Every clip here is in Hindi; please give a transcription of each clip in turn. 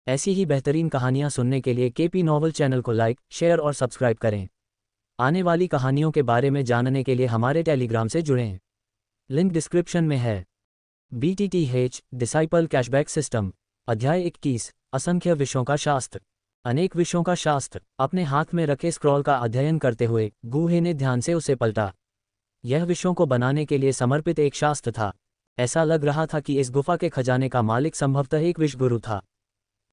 ऐसी ही बेहतरीन कहानियाँ सुनने के लिए केपी नॉवल चैनल को लाइक, शेयर और सब्सक्राइब करें। आने वाली कहानियों के बारे में जानने के लिए हमारे टेलीग्राम से जुड़ें। लिंक डिस्क्रिप्शन में है। BTTH disciple cashback system. अध्याय 21 असंख्य विषयों का शास्त्र। अनेक विषयों का शास्त्र। अपने हाथ में रखे स्क्रॉल का अध्ययन करते हुए गूहे ने ध्यान से उसे पलटा। यह विषयों को बनाने के लिए समर्पित एक शास्त्र था। ऐसा लग रहा था कि इस गुफा के खजाने का मालिक संभवतः एक विश्वगुरु था।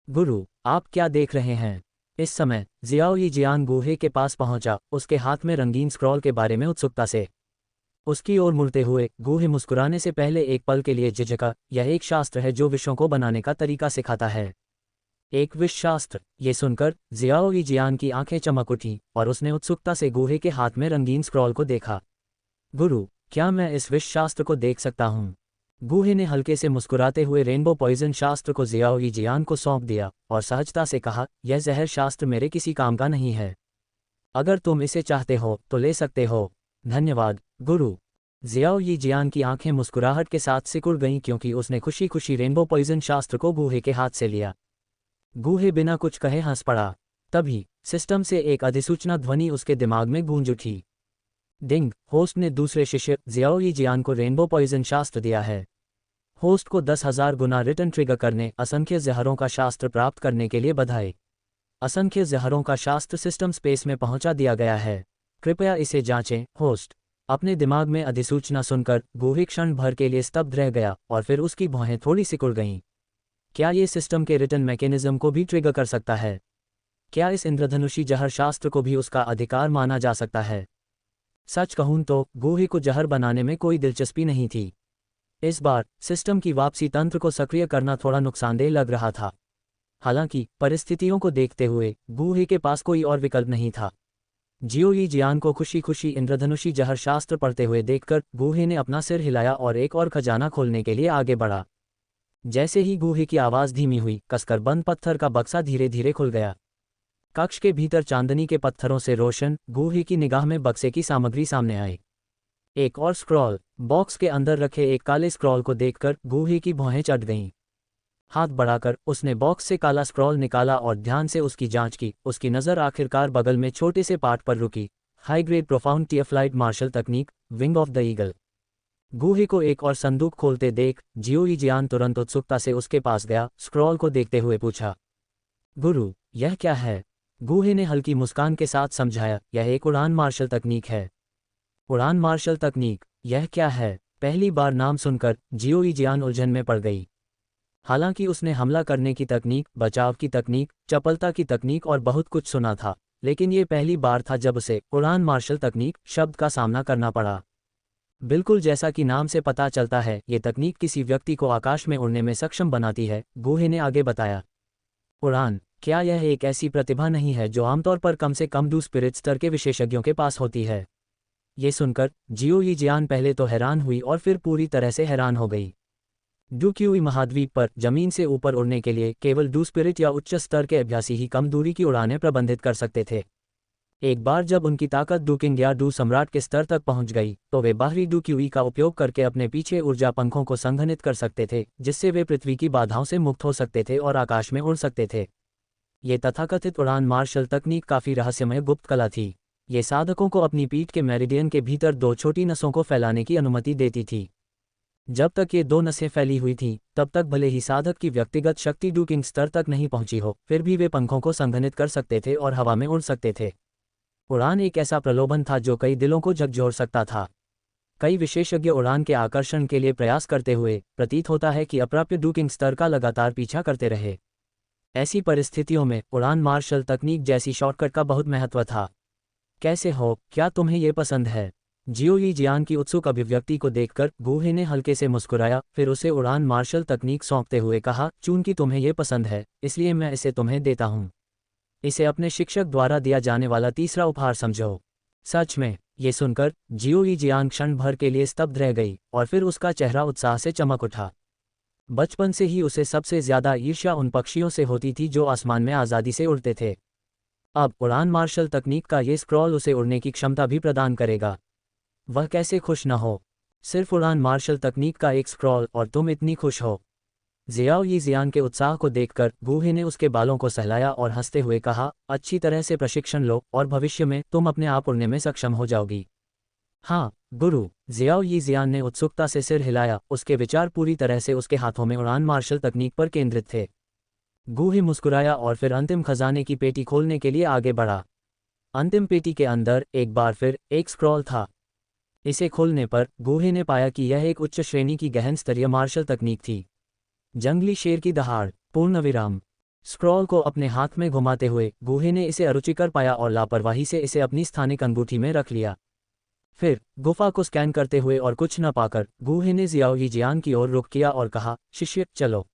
गुरु, आप क्या देख रहे हैं? इस समय जियाओ यी जियान गूहे के पास पहुंचा, उसके हाथ में रंगीन स्क्रॉल के बारे में उत्सुकता से उसकी ओर मुड़ते हुए गूहे मुस्कुराने से पहले एक पल के लिए झिझका। यह एक शास्त्र है जो विषयों को बनाने का तरीका सिखाता है। एक विश्व शास्त्र। ये सुनकर जियाओ यी जियान की आंखें चमक उठी और उसने उत्सुकता से गूहे के हाथ में रंगीन स्क्रॉल को देखा। गुरु, क्या मैं इस विश्व शास्त्र को देख सकता हूँ? गूहे ने हल्के से मुस्कुराते हुए रेनबो पॉइजन शास्त्र को जियाओ यी जियान को सौंप दिया और सहजता से कहा, यह जहर शास्त्र मेरे किसी काम का नहीं है। अगर तुम इसे चाहते हो तो ले सकते हो। धन्यवाद गुरु। जियाओ यी जियान की आंखें मुस्कुराहट के साथ सिकुड़ गईं क्योंकि उसने खुशी खुशी रेनबो पॉइजन शास्त्र को गूहे के हाथ से लिया। गूहे बिना कुछ कहे हंस पड़ा। तभी सिस्टम से एक अधिसूचना ध्वनि उसके दिमाग में गूंज उठी। डिंग, होस्ट ने दूसरे शिष्य जियाओ यी जियान को रेनबो पॉइजन शास्त्र दिया है। होस्ट को 10,000 गुना रिटर्न ट्रिगर करने, असंख्य जहरों का शास्त्र प्राप्त करने के लिए बधाई। असंख्य जहरों का शास्त्र सिस्टम स्पेस में पहुंचा दिया गया है। कृपया इसे जांचें। होस्ट अपने दिमाग में अधिसूचना सुनकर गूहे क्षण भर के लिए स्तब्ध रह गया और फिर उसकी भौहें थोड़ी सिकुड़ गईं। क्या ये सिस्टम के रिटर्न मैकेनिज्म को भी ट्रिगर कर सकता है? क्या इस इंद्रधनुषी जहर शास्त्र को भी उसका अधिकार माना जा सकता है? सच कहूं तो गूहे को जहर बनाने में कोई दिलचस्पी नहीं थी। इस बार सिस्टम की वापसी तंत्र को सक्रिय करना थोड़ा नुकसानदेह लग रहा था। हालांकि परिस्थितियों को देखते हुए गूहे के पास कोई और विकल्प नहीं था। जियो यी जियान को खुशी खुशी इंद्रधनुषी जहर शास्त्र पढ़ते हुए देखकर गूहे ने अपना सिर हिलाया और एक और खजाना खोलने के लिए आगे बढ़ा। जैसे ही गूहे की आवाज़ धीमी हुई, कसकर बंद पत्थर का बक्सा धीरे धीरे खुल गया। कक्ष के भीतर चांदनी के पत्थरों से रोशन गूहे की निगाह में बक्से की सामग्री सामने आई। एक और स्क्रॉल। बॉक्स के अंदर रखे एक काले स्क्रॉल को देखकर गूहे की भौहें चढ़ गईं। हाथ बढ़ाकर उसने बॉक्स से काला स्क्रॉल निकाला और ध्यान से उसकी जांच की। उसकी नज़र आखिरकार बगल में छोटे से पार्ट पर रुकी। हाई ग्रेड प्रोफाउंड टीएफ्लाइट मार्शल तकनीक, विंग ऑफ द ईगल। गूहे को एक और संदूक खोलते देख जियो यी जियान तुरंत उत्सुकता से उसके पास गया। स्क्रॉल को देखते हुए पूछा, गुरु, यह क्या है? गूहे ने हल्की मुस्कान के साथ समझाया, यह एक उड़ान मार्शल तकनीक है। उड़ान मार्शल तकनीक? यह क्या है? पहली बार नाम सुनकर जियो यी जियान उलझन में पड़ गई। हालांकि उसने हमला करने की तकनीक, बचाव की तकनीक, चपलता की तकनीक और बहुत कुछ सुना था, लेकिन ये पहली बार था जब उसे उड़ान मार्शल तकनीक शब्द का सामना करना पड़ा। बिल्कुल जैसा कि नाम से पता चलता है, ये तकनीक किसी व्यक्ति को आकाश में उड़ने में सक्षम बनाती है, गूहे ने आगे बताया। उड़ान? क्या यह एक ऐसी प्रतिभा नहीं है जो आमतौर पर कम से कम डू स्पिरिट स्तर के विशेषज्ञों के पास होती है? ये सुनकर जियो यी जियान पहले तो हैरान हुई और फिर पूरी तरह से हैरान हो गई। डूक्यूई महाद्वीप पर जमीन से ऊपर उड़ने के लिए केवल डू स्पिरिट या उच्च स्तर के अभ्यासी ही कम दूरी की उड़ानें प्रबंधित कर सकते थे। एक बार जब उनकी ताकत डू किंग या डू सम्राट के स्तर तक पहुंच गई तो वे बाहरी डूक्यूई का उपयोग करके अपने पीछे ऊर्जा पंखों को संघनित कर सकते थे, जिससे वे पृथ्वी की बाधाओं से मुक्त हो सकते थे और आकाश में उड़ सकते थे। ये तथाकथित उड़ान मार्शल तकनीक काफ़ी रहस्यमय गुप्त कला थी। ये साधकों को अपनी पीठ के मेरिडियन के भीतर दो छोटी नसों को फैलाने की अनुमति देती थी। जब तक ये दो नसें फैली हुई थीं, तब तक भले ही साधक की व्यक्तिगत शक्ति डू किंग स्तर तक नहीं पहुंची हो, फिर भी वे पंखों को संघनित कर सकते थे और हवा में उड़ सकते थे। उड़ान एक ऐसा प्रलोभन था जो कई दिलों को झकझोर सकता था। कई विशेषज्ञ उड़ान के आकर्षण के लिए प्रयास करते हुए प्रतीत होता है कि अप्राप्य डू किंग स्तर का लगातार पीछा करते रहे। ऐसी परिस्थितियों में उड़ान मार्शल तकनीक जैसी शॉर्टकट का बहुत महत्व था। कैसे हो? क्या तुम्हें ये पसंद है? जियो यी जियान की उत्सुक अभिव्यक्ति को देखकर गूहे ने हल्के से मुस्कुराया, फिर उसे उड़ान मार्शल तकनीक सौंपते हुए कहा, चूंकि तुम्हें ये पसंद है, इसलिए मैं इसे तुम्हें देता हूँ। इसे अपने शिक्षक द्वारा दिया जाने वाला तीसरा उपहार समझो। सच में? ये सुनकर जियो यी जियान क्षण भर के लिए स्तब्ध रह गई और फिर उसका चेहरा उत्साह से चमक उठा। बचपन से ही उसे सबसे ज्यादा ईर्ष्या उन पक्षियों से होती थी जो आसमान में आज़ादी से उड़ते थे। अब उड़ान मार्शल तकनीक का ये स्क्रॉल उसे उड़ने की क्षमता भी प्रदान करेगा। वह कैसे खुश न हो? सिर्फ उड़ान मार्शल तकनीक का एक स्क्रॉल और तुम इतनी खुश हो। जियाओ यी जियान के उत्साह को देखकर गूहे ने उसके बालों को सहलाया और हंसते हुए कहा, अच्छी तरह से प्रशिक्षण लो और भविष्य में तुम अपने आप उड़ने में सक्षम हो जाओगी। हाँ गुरु, जियाओ यी जियान ने उत्सुकता से सिर हिलाया, उसके विचार पूरी तरह से उसके हाथों में उड़ान मार्शल तकनीक पर केंद्रित थे। गूहे मुस्कुराया और फिर अंतिम खजाने की पेटी खोलने के लिए आगे बढ़ा। अंतिम पेटी के अंदर एक बार फिर एक स्क्रॉल था। इसे खोलने पर गूहे ने पाया कि यह एक उच्च श्रेणी की गहन स्तरीय मार्शल तकनीक थी। जंगली शेर की दहाड़, पूर्णविराम। स्क्रॉल को अपने हाथ में घुमाते हुए गूहे ने इसे अरुचिकर पाया और लापरवाही से इसे अपनी स्थानिक अंगूठी में रख लिया। फिर गुफा को स्कैन करते हुए और कुछ न पाकर गूहे ने जियाओ यी जियान की ओर रुख किया और कहा, शिष्य चलो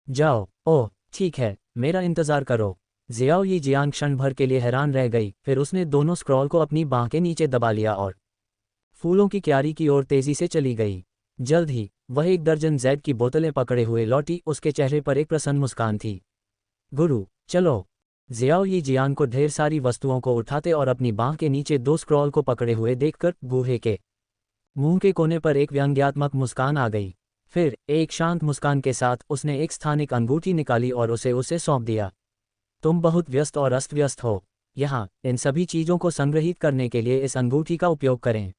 जाओ। ओह ठीक है, मेरा इंतजार करो। जियाओ यी जियान क्षण भर के लिए हैरान रह गई, फिर उसने दोनों स्क्रॉल को अपनी बांह के नीचे दबा लिया और फूलों की क्यारी की ओर तेजी से चली गई। जल्द ही वह 1 दर्जन जैद की बोतलें पकड़े हुए लौटी, उसके चेहरे पर एक प्रसन्न मुस्कान थी। गुरु चलो। जियाओ यी जियान को ढेर सारी वस्तुओं को उठाते और अपनी बांह के नीचे 2 स्क्रॉल को पकड़े हुए देखकर गूहे के मुंह के कोने पर एक व्यंग्यात्मक मुस्कान आ गई। फिर एक शांत मुस्कान के साथ उसने एक स्थानिक अंगूठी निकाली और उसे सौंप दिया। तुम बहुत व्यस्त और अस्त व्यस्त हो, यहाँ इन सभी चीज़ों को संग्रहित करने के लिए इस अंगूठी का उपयोग करें।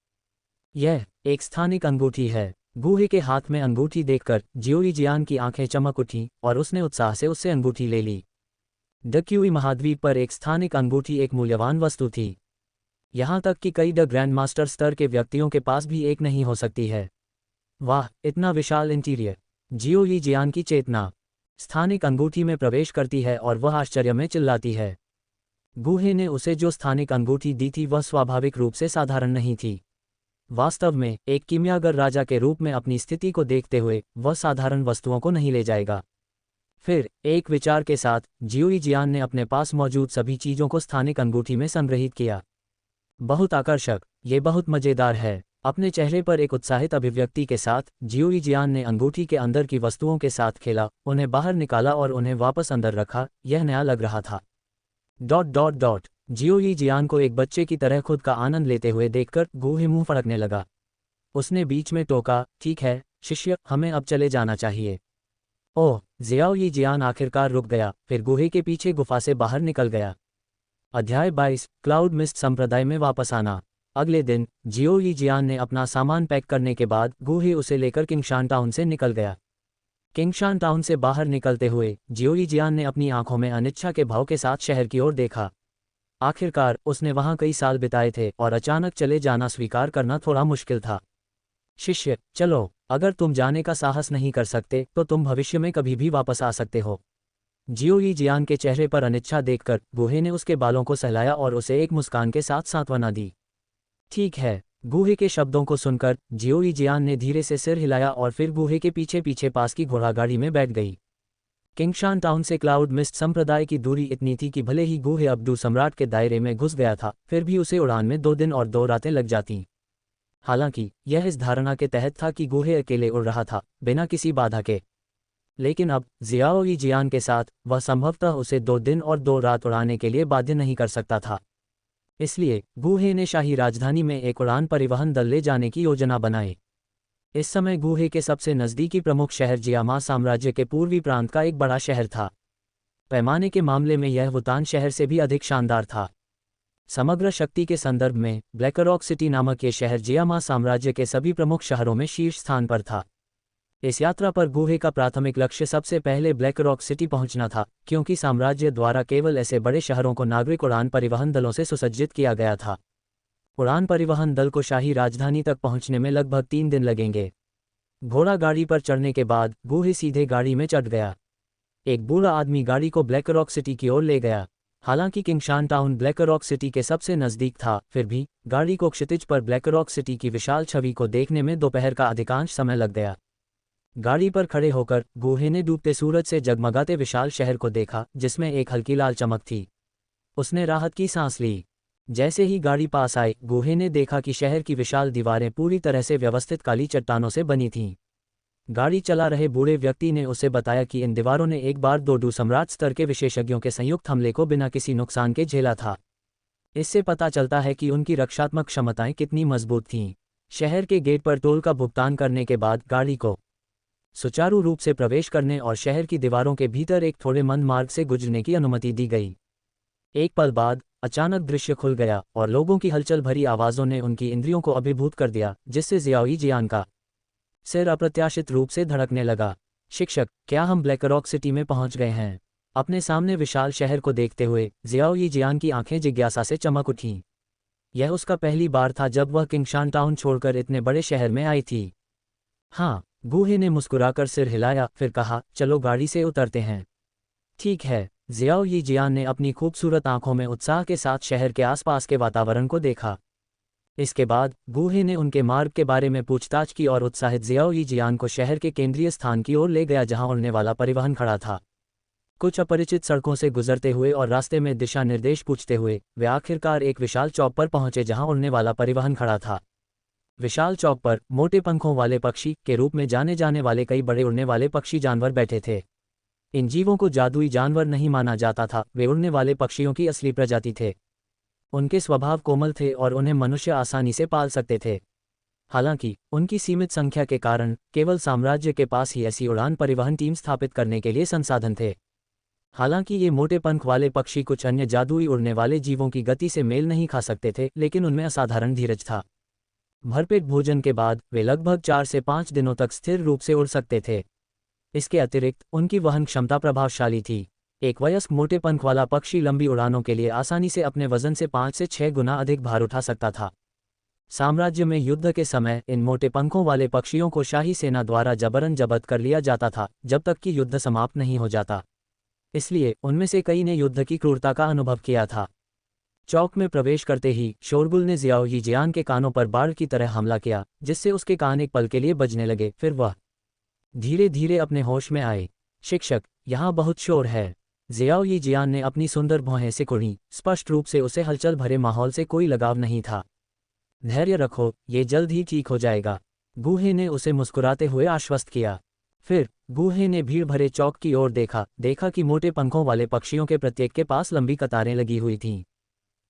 यह एक स्थानिक अंगूठी है। गूहे के हाथ में अंगूठी देखकर जियाओ यी जियान की आंखें चमक उठीं और उसने उत्साह से उससे अंगूठी ले ली। डक्यूई महाद्वीप पर एक स्थानिक अंगूठी एक मूल्यवान वस्तु थी। यहाँ तक कि कई द ग्रैंड मास्टर स्तर के व्यक्तियों के पास भी एक नहीं हो सकती है। वाह, इतना विशाल इंटीरियर। जियाओ यी जियान की चेतना स्थानिक अंगूठी में प्रवेश करती है और वह आश्चर्य में चिल्लाती है। गूहे ने उसे जो स्थानिक अंगूठी दी थी वह स्वाभाविक रूप से साधारण नहीं थी। वास्तव में एक कीमियागर राजा के रूप में अपनी स्थिति को देखते हुए वह साधारण वस्तुओं को नहीं ले जाएगा। फिर एक विचार के साथ जियाओ यी जियान ने अपने पास मौजूद सभी चीज़ों को स्थानिक अंगूठी में संग्रहित किया। बहुत आकर्षक, ये बहुत मज़ेदार है। अपने चेहरे पर एक उत्साहित अभिव्यक्ति के साथ जियाओ यी जियान ने अंगूठी के अंदर की वस्तुओं के साथ खेला, उन्हें बाहर निकाला और उन्हें वापस अंदर रखा। यह नया लग रहा था। ... जियाओ यी जियान को एक बच्चे की तरह खुद का आनंद लेते हुए देखकर गूहे मुंह फड़कने लगा। उसने बीच में टोका, ठीक है शिष्य, हमें अब चले जाना चाहिए। ओह, जियाओ यी जियान आखिरकार रुक गया, फिर गूहे के पीछे गुफा से बाहर निकल गया। अध्याय 22, क्लाउड मिस्ट संप्रदाय में वापस आना। अगले दिन जियाओ यी जियान ने अपना सामान पैक करने के बाद गूहे उसे लेकर किंगशान टाउन से निकल गया। किंगशान टाउन से बाहर निकलते हुए जियाओ यी जियान ने अपनी आंखों में अनिच्छा के भाव के साथ शहर की ओर देखा। आखिरकार उसने वहां कई साल बिताए थे और अचानक चले जाना स्वीकार करना थोड़ा मुश्किल था। शिष्य चलो, अगर तुम जाने का साहस नहीं कर सकते तो तुम भविष्य में कभी भी वापस आ सकते हो। जियाओ यी जियान के चेहरे पर अनिच्छा देखकर गूहे ने उसके बालों को सहलाया और उसे एक मुस्कान के साथ सांत्वना दी। ठीक है। गूहे के शब्दों को सुनकर जियाओ यी जियान ने धीरे से सिर हिलाया और फिर गूहे के पीछे पीछे पास की घोड़ागाड़ी में बैठ गई। किंगशान टाउन से क्लाउड मिस्ट संप्रदाय की दूरी इतनी थी कि भले ही गूहे अब्दू सम्राट के दायरे में घुस गया था, फिर भी उसे उड़ान में 2 दिन और 2 रातें लग जातीं। हालांकि यह इस धारणा के तहत था कि गूहे अकेले उड़ रहा था, बिना किसी बाधा के। लेकिन अब जियाओ यी जियान के साथ वह संभवतः उसे 2 दिन और 2 रात उड़ाने के लिए बाध्य नहीं कर सकता था। इसलिए गूहे ने शाही राजधानी में एक उड़ान परिवहन दल ले जाने की योजना बनाई। इस समय गूहे के सबसे नज़दीकी प्रमुख शहर जियामा साम्राज्य के पूर्वी प्रांत का एक बड़ा शहर था। पैमाने के मामले में यह वुतान शहर से भी अधिक शानदार था। समग्र शक्ति के संदर्भ में ब्लैकरॉक सिटी नामक ये शहर जियामा साम्राज्य के सभी प्रमुख शहरों में शीर्ष स्थान पर था। इस यात्रा पर गूहे का प्राथमिक लक्ष्य सबसे पहले ब्लैकरॉक सिटी पहुंचना था, क्योंकि साम्राज्य द्वारा केवल ऐसे बड़े शहरों को नागरिक उड़ान परिवहन दलों से सुसज्जित किया गया था। उड़ान परिवहन दल को शाही राजधानी तक पहुंचने में लगभग 3 दिन लगेंगे। घोड़ा गाड़ी पर चढ़ने के बाद गूहे सीधे गाड़ी में चढ़ गया। एक बूढ़ा आदमी गाड़ी को ब्लैकरॉक सिटी की ओर ले गया। हालांकि किंगशान टाउन ब्लैकरॉक सिटी के सबसे नज़दीक था, फिर भी गाड़ी को क्षितिज पर ब्लैकरॉक सिटी की विशाल छवि को देखने में दोपहर का अधिकांश समय लग गया। गाड़ी पर खड़े होकर गूहे ने डूबते सूरज से जगमगाते विशाल शहर को देखा, जिसमें एक हल्की लाल चमक थी। उसने राहत की सांस ली। जैसे ही गाड़ी पास आई, गूहे ने देखा कि शहर की विशाल दीवारें पूरी तरह से व्यवस्थित काली चट्टानों से बनी थीं। गाड़ी चला रहे बूढ़े व्यक्ति ने उसे बताया कि इन दीवारों ने एक बार 2 सम्राट स्तर के विशेषज्ञों के संयुक्त हमले को बिना किसी नुकसान के झेला था। इससे पता चलता है कि उनकी रक्षात्मक क्षमताएं कितनी मजबूत थीं। शहर के गेट पर टोल का भुगतान करने के बाद गाड़ी को सुचारू रूप से प्रवेश करने और शहर की दीवारों के भीतर एक थोड़े मंद मार्ग से गुजरने की अनुमति दी गई। एक पल बाद अचानक दृश्य खुल गया और लोगों की हलचल भरी आवाज़ों ने उनकी इंद्रियों को अभिभूत कर दिया, जिससे ज़ियाओई जियान का सिर अप्रत्याशित रूप से धड़कने लगा। शिक्षक, क्या हम ब्लैकरॉक सिटी में पहुंच गए हैं? अपने सामने विशाल शहर को देखते हुए ज़ियाओई जियान की आंखें जिज्ञासा से चमक उठीं। यह उसका पहली बार था जब वह किंगशान टाउन छोड़कर इतने बड़े शहर में आई थी। हाँ, गूहे ने मुस्कुराकर सिर हिलाया, फिर कहा, चलो गाड़ी से उतरते हैं। ठीक है। ज़ियाओई जियान ने अपनी खूबसूरत आंखों में उत्साह के साथ शहर के आसपास के वातावरण को देखा। इसके बाद गूहे ने उनके मार्ग के बारे में पूछताछ की और उत्साहित ज़ियाओई जियान को शहर के केंद्रीय स्थान की ओर ले गया जहां उड़ने वाला परिवहन खड़ा था। कुछ अपरिचित सड़कों से गुजरते हुए और रास्ते में दिशा निर्देश पूछते हुए वे आखिरकार एक विशाल चौक पर पहुंचे जहां उड़ने वाला परिवहन खड़ा था। विशाल चौक पर मोटे पंखों वाले पक्षी के रूप में जाने जाने वाले कई बड़े उड़ने वाले पक्षी जानवर बैठे थे। इन जीवों को जादुई जानवर नहीं माना जाता था, वे उड़ने वाले पक्षियों की असली प्रजाति थे। उनके स्वभाव कोमल थे और उन्हें मनुष्य आसानी से पाल सकते थे। हालांकि उनकी सीमित संख्या के कारण केवल साम्राज्य के पास ही ऐसी उड़ान परिवहन टीम स्थापित करने के लिए संसाधन थे। हालांकि ये मोटे पंख वाले पक्षी कुछ अन्य जादुई उड़ने वाले जीवों की गति से मेल नहीं खा सकते थे, लेकिन उनमें असाधारण धीरज था। भरपेट भोजन के बाद वे लगभग 4 से 5 दिनों तक स्थिर रूप से उड़ सकते थे। इसके अतिरिक्त उनकी वहन क्षमता प्रभावशाली थी। एक वयस्क मोटे पंख वाला पक्षी लंबी उड़ानों के लिए आसानी से अपने वजन से 5 से 6 गुना अधिक भार उठा सकता था। साम्राज्य में युद्ध के समय इन मोटे पंखों वाले पक्षियों को शाही सेना द्वारा जबरन जब्त कर लिया जाता था जब तक कि युद्ध समाप्त नहीं हो जाता। इसलिए उनमें से कई ने युद्ध की क्रूरता का अनुभव किया था। चौक में प्रवेश करते ही शोरगुल ने ज़ियाओई जियान के कानों पर बाढ़ की तरह हमला किया, जिससे उसके कान एक पल के लिए बजने लगे। फिर वह धीरे धीरे अपने होश में आए। शिक्षक, यहाँ बहुत शोर है। ज़ियाओई जियान ने अपनी सुंदर भौहें सिकुड़ी। स्पष्ट रूप से उसे हलचल भरे माहौल से कोई लगाव नहीं था। धैर्य रखो, ये जल्द ही ठीक हो जाएगा, गूहे ने उसे मुस्कुराते हुए आश्वस्त किया। फिर गूहे ने भीड़ भरे चौक की ओर देखा कि मोटे पंखों वाले पक्षियों के प्रत्येक के पास लंबी कतारें लगी हुई थीं।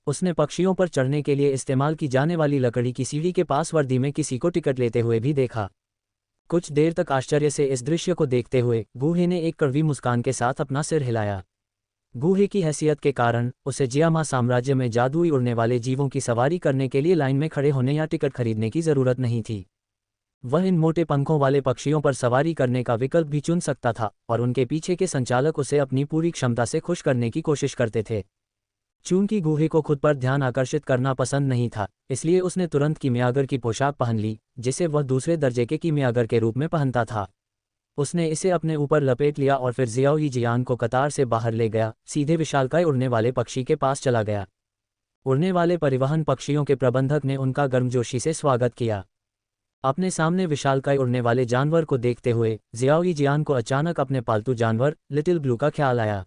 उसने पक्षियों पर चढ़ने के लिए इस्तेमाल की जाने वाली लकड़ी की सीढ़ी के पास वर्दी में किसी को टिकट लेते हुए भी देखा। कुछ देर तक आश्चर्य से इस दृश्य को देखते हुए गूहे ने एक कड़वी मुस्कान के साथ अपना सिर हिलाया। गूहे की हैसियत के कारण उसे जियामा साम्राज्य में जादुई उड़ने वाले जीवों की सवारी करने के लिए लाइन में खड़े होने या टिकट खरीदने की जरूरत नहीं थी। वह इन मोटे पंखों वाले पक्षियों पर सवारी करने का विकल्प भी चुन सकता था और उनके पीछे के संचालक उसे अपनी पूरी क्षमता से खुश करने की कोशिश करते थे। चूंकि गूहे को खुद पर ध्यान आकर्षित करना पसंद नहीं था, इसलिए उसने तुरंत कीमियागर की पोशाक पहन ली, जिसे वह दूसरे दर्जे के कीमियागर के रूप में पहनता था। उसने इसे अपने ऊपर लपेट लिया और फिर ज़ियाओई जियान को कतार से बाहर ले गया, सीधे विशालकाय उड़ने वाले पक्षी के पास चला गया। उड़ने वाले परिवहन पक्षियों के प्रबंधक ने उनका गर्मजोशी से स्वागत किया। अपने सामने विशालकाय उड़ने वाले जानवर को देखते हुए ज़ियाओई जियान को अचानक अपने पालतू जानवर लिटिल ब्लू का ख्याल आया।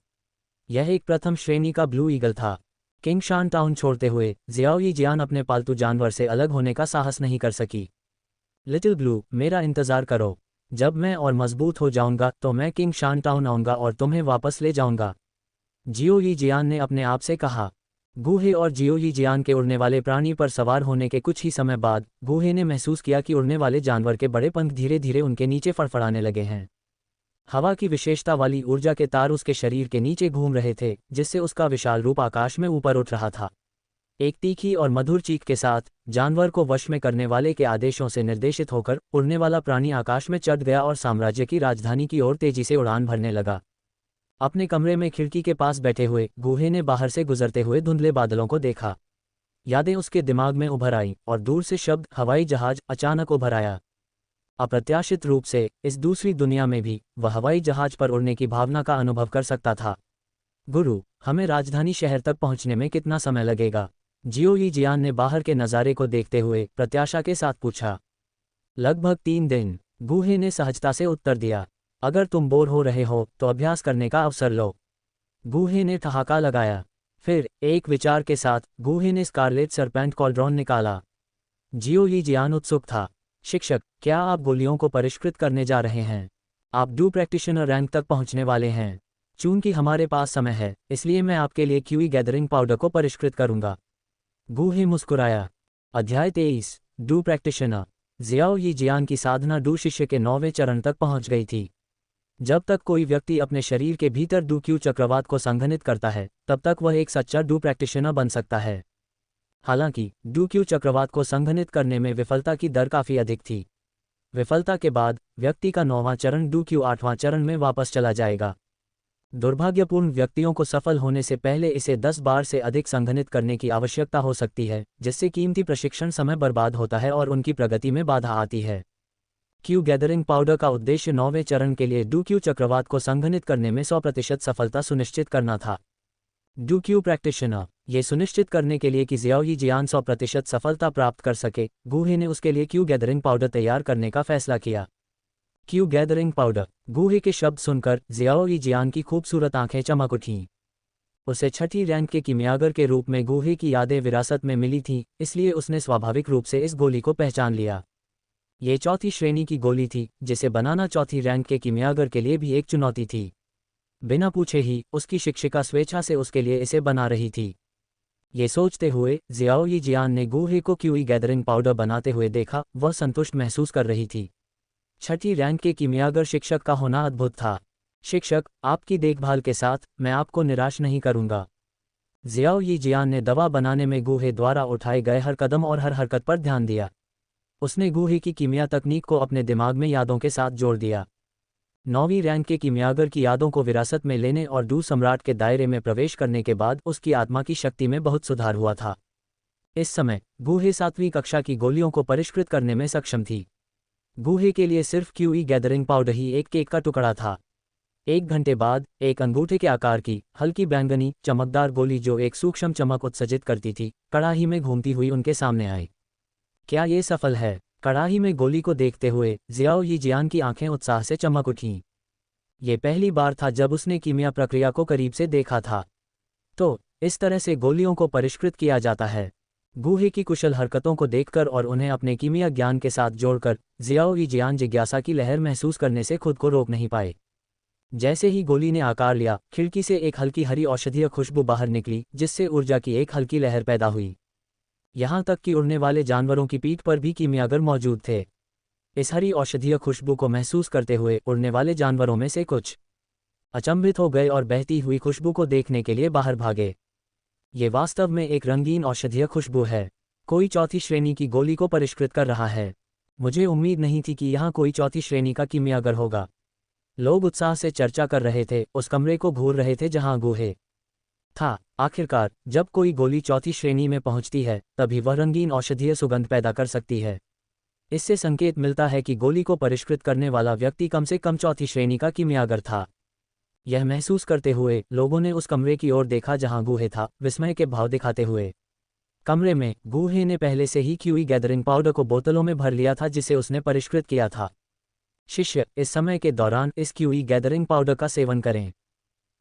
यह एक प्रथम श्रेणी का ब्लू ईगल था। किंगशान टाउन छोड़ते हुए ज़ियाओई जियान अपने पालतू जानवर से अलग होने का साहस नहीं कर सकी। लिटिल ब्लू, मेरा इंतज़ार करो। जब मैं और मजबूत हो जाऊंगा तो मैं किंगशान टाउन आऊंगा और तुम्हें वापस ले जाऊंगा, ज़ियाओई जियान ने अपने आप से कहा। गूहे और ज़ियाओई जियान के उड़ने वाले प्राणी पर सवार होने के कुछ ही समय बाद गूहे ने महसूस किया कि उड़ने वाले जानवर के बड़े पंख धीरे धीरे उनके नीचे फड़फड़ाने लगे हैं। हवा की विशेषता वाली ऊर्जा के तार उसके शरीर के नीचे घूम रहे थे, जिससे उसका विशाल रूप आकाश में ऊपर उठ रहा था। एक तीखी और मधुर चीख के साथ जानवर को वश में करने वाले के आदेशों से निर्देशित होकर उड़ने वाला प्राणी आकाश में चढ़ गया और साम्राज्य की राजधानी की ओर तेजी से उड़ान भरने लगा। अपने कमरे में खिड़की के पास बैठे हुए गूहे ने बाहर से गुजरते हुए धुंधले बादलों को देखा। यादें उसके दिमाग में उभर आईं और दूर से शब्द हवाई जहाज अचानक उभर आया। अप्रत्याशित रूप से इस दूसरी दुनिया में भी वह हवाई जहाज पर उड़ने की भावना का अनुभव कर सकता था। गुरु, हमें राजधानी शहर तक पहुंचने में कितना समय लगेगा? ज़ियाओई जियान ने बाहर के नज़ारे को देखते हुए प्रत्याशा के साथ पूछा। लगभग 3 दिन, गूहे ने सहजता से उत्तर दिया। अगर तुम बोर हो रहे हो तो अभ्यास करने का अवसर लो, गूहे ने ठहाका लगाया। फिर एक विचार के साथ गूहे ने स्कारलेट सरपेंट कॉल्ड्रॉन निकाला। ज़ियाओई जियान उत्सुक था। शिक्षक, क्या आप गोलियों को परिष्कृत करने जा रहे हैं? आप डू प्रैक्टिशनर रैंक तक पहुंचने वाले हैं। चूंकि हमारे पास समय है, इसलिए मैं आपके लिए क्यूई गैदरिंग पाउडर को परिष्कृत करूंगा, गूहे मुस्कुराया। अध्याय 23, डू प्रैक्टिशनर। जियाओ यी जियान की साधना डू शिष्य के 9वें चरण तक पहुंच गई थी। जब तक कोई व्यक्ति अपने शरीर के भीतर डू क्यू चक्रवात को संघनित करता है, तब तक वह एक सच्चा डू प्रैक्टिशनर बन सकता है। हालांकि डू क्यू चक्रवात को संघनित करने में विफलता की दर काफ़ी अधिक थी। विफलता के बाद व्यक्ति का 9वां चरण डू क्यू 8वां चरण में वापस चला जाएगा। दुर्भाग्यपूर्ण व्यक्तियों को सफल होने से पहले इसे 10 बार से अधिक संघनित करने की आवश्यकता हो सकती है, जिससे कीमती प्रशिक्षण समय बर्बाद होता है और उनकी प्रगति में बाधा आती है। क्यू गैदरिंग पाउडर का उद्देश्य 9वें चरण के लिए डू क्यू चक्रवात को संघनित करने में 100% सफलता सुनिश्चित करना था। डू क्यू प्रैक्टिशनर ये सुनिश्चित करने के लिए कि जियाओ यी जियान 100% सफलता प्राप्त कर सके, गुहे ने उसके लिए क्यू गैदरिंग पाउडर तैयार करने का फैसला किया। Q gathering powder. गुहे के शब्द सुनकर जियाओ यी जियान की खूबसूरत आंखें चमक उठीं। उसे छठी रैंक के कीमियागर के रूप में गुहे की यादें विरासत में मिली थीं, इसलिए उसने स्वाभाविक रूप से इस गोली को पहचान लिया। ये चौथी श्रेणी की गोली थी, जिसे बनाना चौथी रैंक के कीमियागर के लिए भी एक चुनौती थी। बिना पूछे ही उसकी शिक्षिका स्वेच्छा से उसके लिए इसे बना रही थी। ये सोचते हुए जियाओ यी जियान ने गुहे को क्यूई गैदरिंग पाउडर बनाते हुए देखा। वह संतुष्ट महसूस कर रही थी। छठी रैंक के कीमियागर शिक्षक का होना अद्भुत था। शिक्षक, आपकी देखभाल के साथ मैं आपको निराश नहीं करूंगा। जियाओ यी जियान ने दवा बनाने में गुहे द्वारा उठाए गए हर कदम और हर हरकत पर ध्यान दिया। उसने गुहे की कीमिया तकनीक को अपने दिमाग में यादों के साथ जोड़ दिया। 9वीं रैंक के कीमियागर की यादों को विरासत में लेने और डू सम्राट के दायरे में प्रवेश करने के बाद उसकी आत्मा की शक्ति में बहुत सुधार हुआ था। इस समय गुहे 7वीं कक्षा की गोलियों को परिष्कृत करने में सक्षम थी। गुहे के लिए सिर्फ क्यूई गैदरिंग पाउडर ही एक केक का टुकड़ा था। 1 घंटे बाद एक अंगूठे के आकार की हल्की बैंगनी चमकदार गोली जो एक सूक्ष्म चमक उत्सर्जित करती थी, कड़ाही में घूमती हुई उनके सामने आई। क्या ये सफल है? कड़ाही में गोली को देखते हुए जियाओ यी जियान की आंखें उत्साह से चमक उठीं। ये पहली बार था जब उसने कीमिया प्रक्रिया को करीब से देखा था। तो इस तरह से गोलियों को परिष्कृत किया जाता है। गुहे की कुशल हरकतों को देखकर और उन्हें अपने कीमिया ज्ञान के साथ जोड़कर जियाओ यी जियान जिज्ञासा की लहर महसूस करने से खुद को रोक नहीं पाए। जैसे ही गोली ने आकार लिया, खिड़की से एक हल्की हरी औषधीय खुशबू बाहर निकली, जिससे ऊर्जा की एक हल्की लहर पैदा हुई। यहाँ तक कि उड़ने वाले जानवरों की पीठ पर भी कीमियागर मौजूद थे। इस हरी औषधीय खुशबू को महसूस करते हुए उड़ने वाले जानवरों में से कुछ अचंभित हो गए और बहती हुई खुशबू को देखने के लिए बाहर भागे। ये वास्तव में एक रंगीन औषधीय खुशबू है। कोई चौथी श्रेणी की गोली को परिष्कृत कर रहा है। मुझे उम्मीद नहीं थी कि यहाँ कोई चौथी श्रेणी का कीमियागर होगा। लोग उत्साह से चर्चा कर रहे थे, उस कमरे को घूर रहे थे जहाँ गुहे था। आखिरकार जब कोई गोली चौथी श्रेणी में पहुंचती है, तभी वह रंगीन औषधीय सुगंध पैदा कर सकती है। इससे संकेत मिलता है कि गोली को परिष्कृत करने वाला व्यक्ति कम से कम चौथी श्रेणी का कीमियागर था। यह महसूस करते हुए लोगों ने उस कमरे की ओर देखा जहां गुहे था, विस्मय के भाव दिखाते हुए। कमरे में गुहे ने पहले से ही क्यूई गैदरिंग पाउडर को बोतलों में भर लिया था, जिसे उसने परिष्कृत किया था। शिष्य, इस समय के दौरान इस क्यूई गैदरिंग पाउडर का सेवन करें।